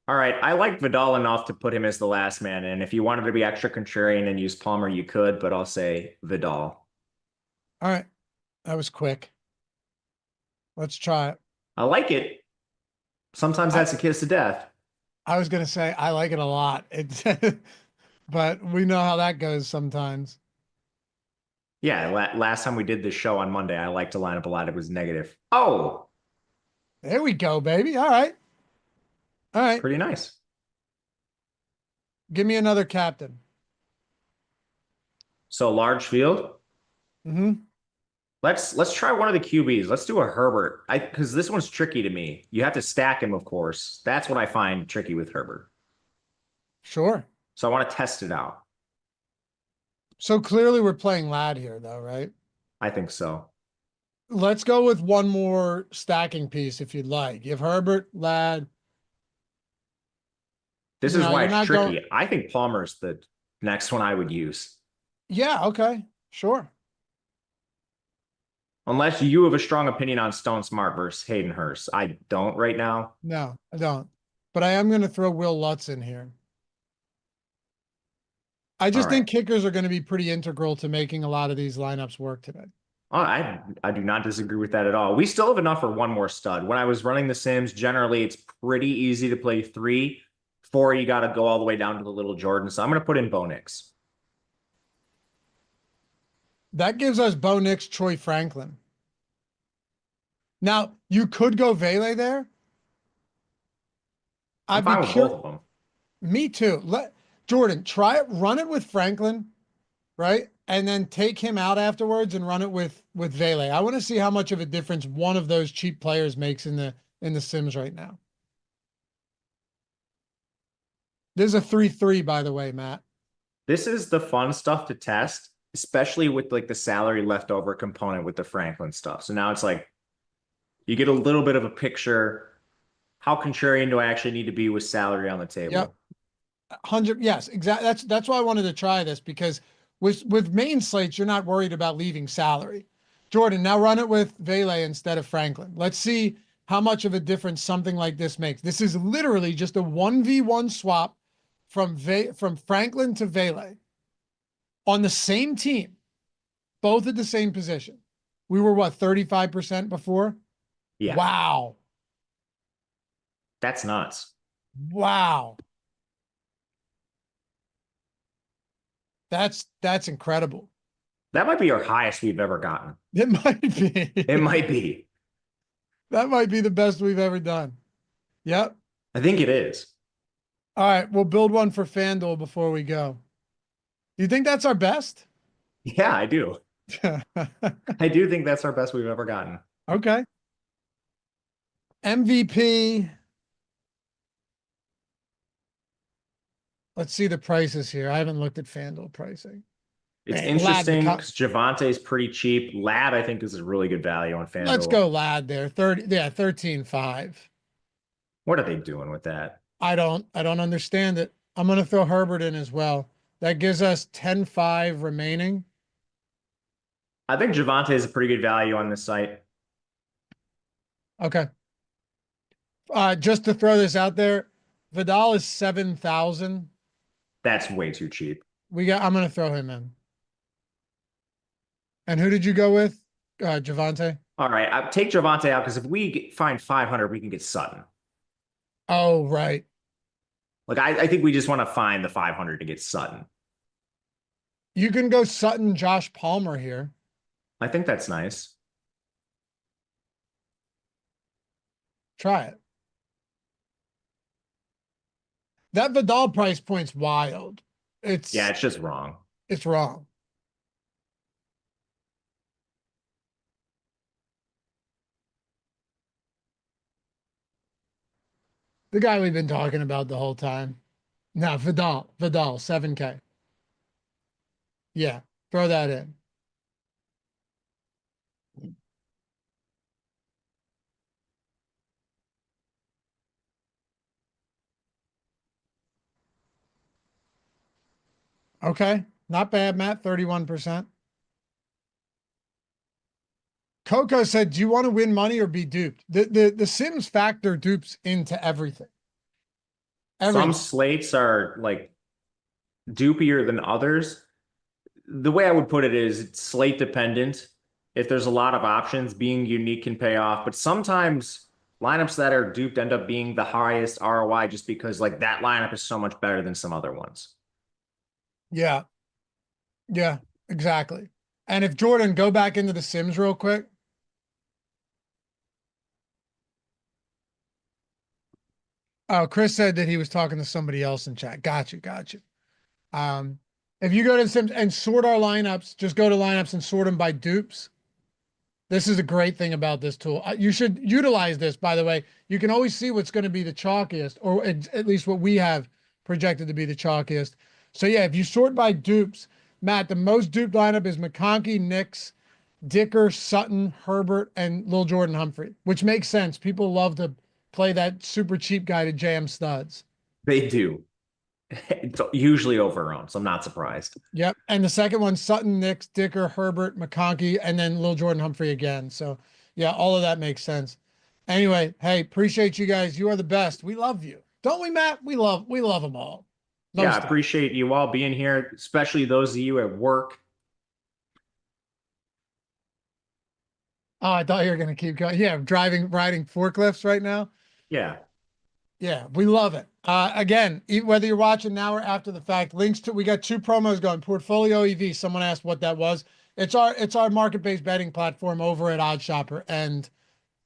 All right. I like Vidal enough to put him as the last man in. If you wanted to be extra contrarian and use Palmer, you could, but I'll say Vidal. All right. That was quick. Let's try it. I like it. Sometimes that's a kiss to death. I was gonna say I like it a lot. It's but we know how that goes sometimes. Yeah, last time we did this show on Monday, I liked to line up a lot. It was negative. Oh, There we go, baby. All right. All right. pretty nice. Give me another captain. So large field. Mm-hmm. Let's try one of the QBs. Let's do a Herbert. Because this one's tricky to me. You have to stack him, of course. That's what I find tricky with Herbert. Sure. So I want to test it out. So clearly we're playing lad here though, right? I think so. Let's go with one more stacking piece if you'd like. You have Herbert, lad. This You is know, why you're it's not tricky. going. I think Palmer's the next one I would use. Yeah, okay. Sure. Unless you have a strong opinion on Stone Smart versus Hayden Hurst. I don't right now. No, I don't. But I am going to throw Will Lutz in here. I All just think right. kickers are going to be pretty integral to making a lot of these lineups work today. Oh, I do not disagree with that at all. We still have enough for one more stud. When I was running the Sims, generally it's pretty easy to play 3. 4, you got to go all the way down to the little Jordan. So I'm going to put in Bo Nix. That gives us Bo Nix, Troy Franklin. Now, you could go Vele there. I'm fine with both of them. Me too. Jordan, try it, run it with Franklin, right? And then take him out afterwards and run it with Vele. I want to see how much of a difference one of those cheap players makes in the Sims right now. There's a 3-3, by the way, Matt. This is the fun stuff to test, especially with like the salary leftover component with the Franklin stuff. So now it's like you get a little bit of a picture. How contrarian do I actually need to be with salary on the table? Yep. 100. Yes, exactly. That's why I wanted to try this, because with main slates, you're not worried about leaving salary. Jordan, now run it with Vele instead of Franklin. Let's see how much of a difference something like this makes. This is literally just a 1v1 swap from Franklin to Vele on the same team, both at the same position. We were what, 35% before? Yeah. Wow. That's nuts. Wow. That's incredible. That might be our highest we've ever gotten. It might be. It might be. That might be the best we've ever done. Yep. I think it is. All right, we'll build one for FanDuel before we go. You think that's our best? Yeah, I do. I do think that's our best we've ever gotten. Okay. MVP. Let's see the prices here. I haven't looked at FanDuel pricing. It's Man, interesting because Javante's pretty cheap. Lad, I think, is a really good value on FanDuel. Let's go Lad there. 13.5. What are they doing with that? I don't understand it. I'm going to throw Herbert in as well. That gives us 10.5 remaining. I think Javante is a pretty good value on this site. Okay. Just to throw this out there, Vidal is 7,000. That's way too cheap. I'm going to throw him in. And who did you go with? Javante? All right, I'll take Javante out because if we find 500, we can get Sutton. Oh, right. Like, I think we just want to find the 500 to get Sutton. You can go Sutton, Josh Palmer here. I think that's nice. Try it. That Vidal price point's wild. It's just wrong. It's wrong. The guy we've been talking about the whole time. No, Vidal, 7K. Yeah, throw that in. Okay, not bad, Matt, 31%. Coco said, do you want to win money or be duped? The Sims factor dupes into everything. Some slates are like dupier than others. The way I would put it is it's slate dependent. If there's a lot of options, being unique can pay off. But sometimes lineups that are duped end up being the highest ROI just because like that lineup is so much better than some other ones. Yeah. Yeah, exactly. And if Jordan, go back into the Sims real quick. Oh, Chris said that he was talking to somebody else in chat. Got you, got you. If you go to the Sims and sort our lineups, just go to lineups and sort them by dupes. This is a great thing about this tool. You should utilize this, by the way. You can always see what's going to be the chalkiest, or at least what we have projected to be the chalkiest. So yeah, if you sort by dupes, Matt, the most duped lineup is McConkey, Nix, Dicker, Sutton, Herbert, and Lil Jordan Humphrey, which makes sense. People love to play that super cheap guy to jam studs. They do. It's usually overowned, so I'm not surprised. Yep. And the second one, Sutton, Nix, Dicker, Herbert, McConkey, and then Lil Jordan Humphrey again. So yeah, all of that makes sense. Anyway, hey, appreciate you guys. You are the best. We love you. Don't we, Matt? We love them all. Yeah, I appreciate you all being here, especially those of you at work. Oh, I thought you were going to keep going. Yeah, riding forklifts right now. Yeah. Yeah, we love it. Again, whether you're watching now or after the fact, we got 2 promos going. Portfolio EV. Someone asked what that was. It's our market-based betting platform over at OddsShopper, and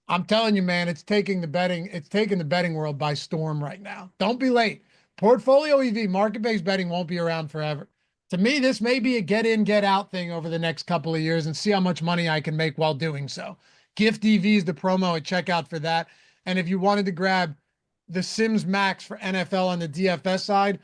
I'm telling you, man, it's taking the betting world by storm right now. Don't be late. Portfolio EV, market-based betting won't be around forever. To me, this may be a get in, get out thing over the next couple of years and see how much money I can make while doing so. Gift EV is the promo at checkout for that. And if you wanted to grab the Sims Max for NFL on the DFS side,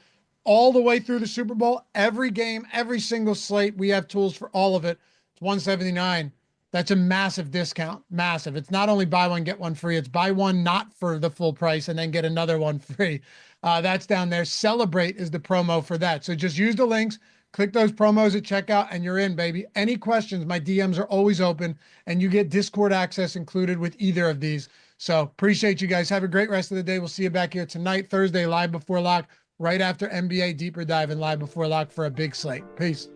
all the way through the Super Bowl, every game, every single slate, we have tools for all of it. It's $179. That's a massive discount. Massive. It's not only buy one, get one free. It's buy one not for the full price and then get another one free. That's down there. Celebrate is the promo for that. So just use the links, click those promos at checkout, and you're in, baby. Any questions, my DMs are always open, and you get Discord access included with either of these. So appreciate you guys. Have a great rest of the day. We'll see you back here tonight, Thursday, live before lock, right after NBA Deeper Dive and live before lock for a big slate. Peace.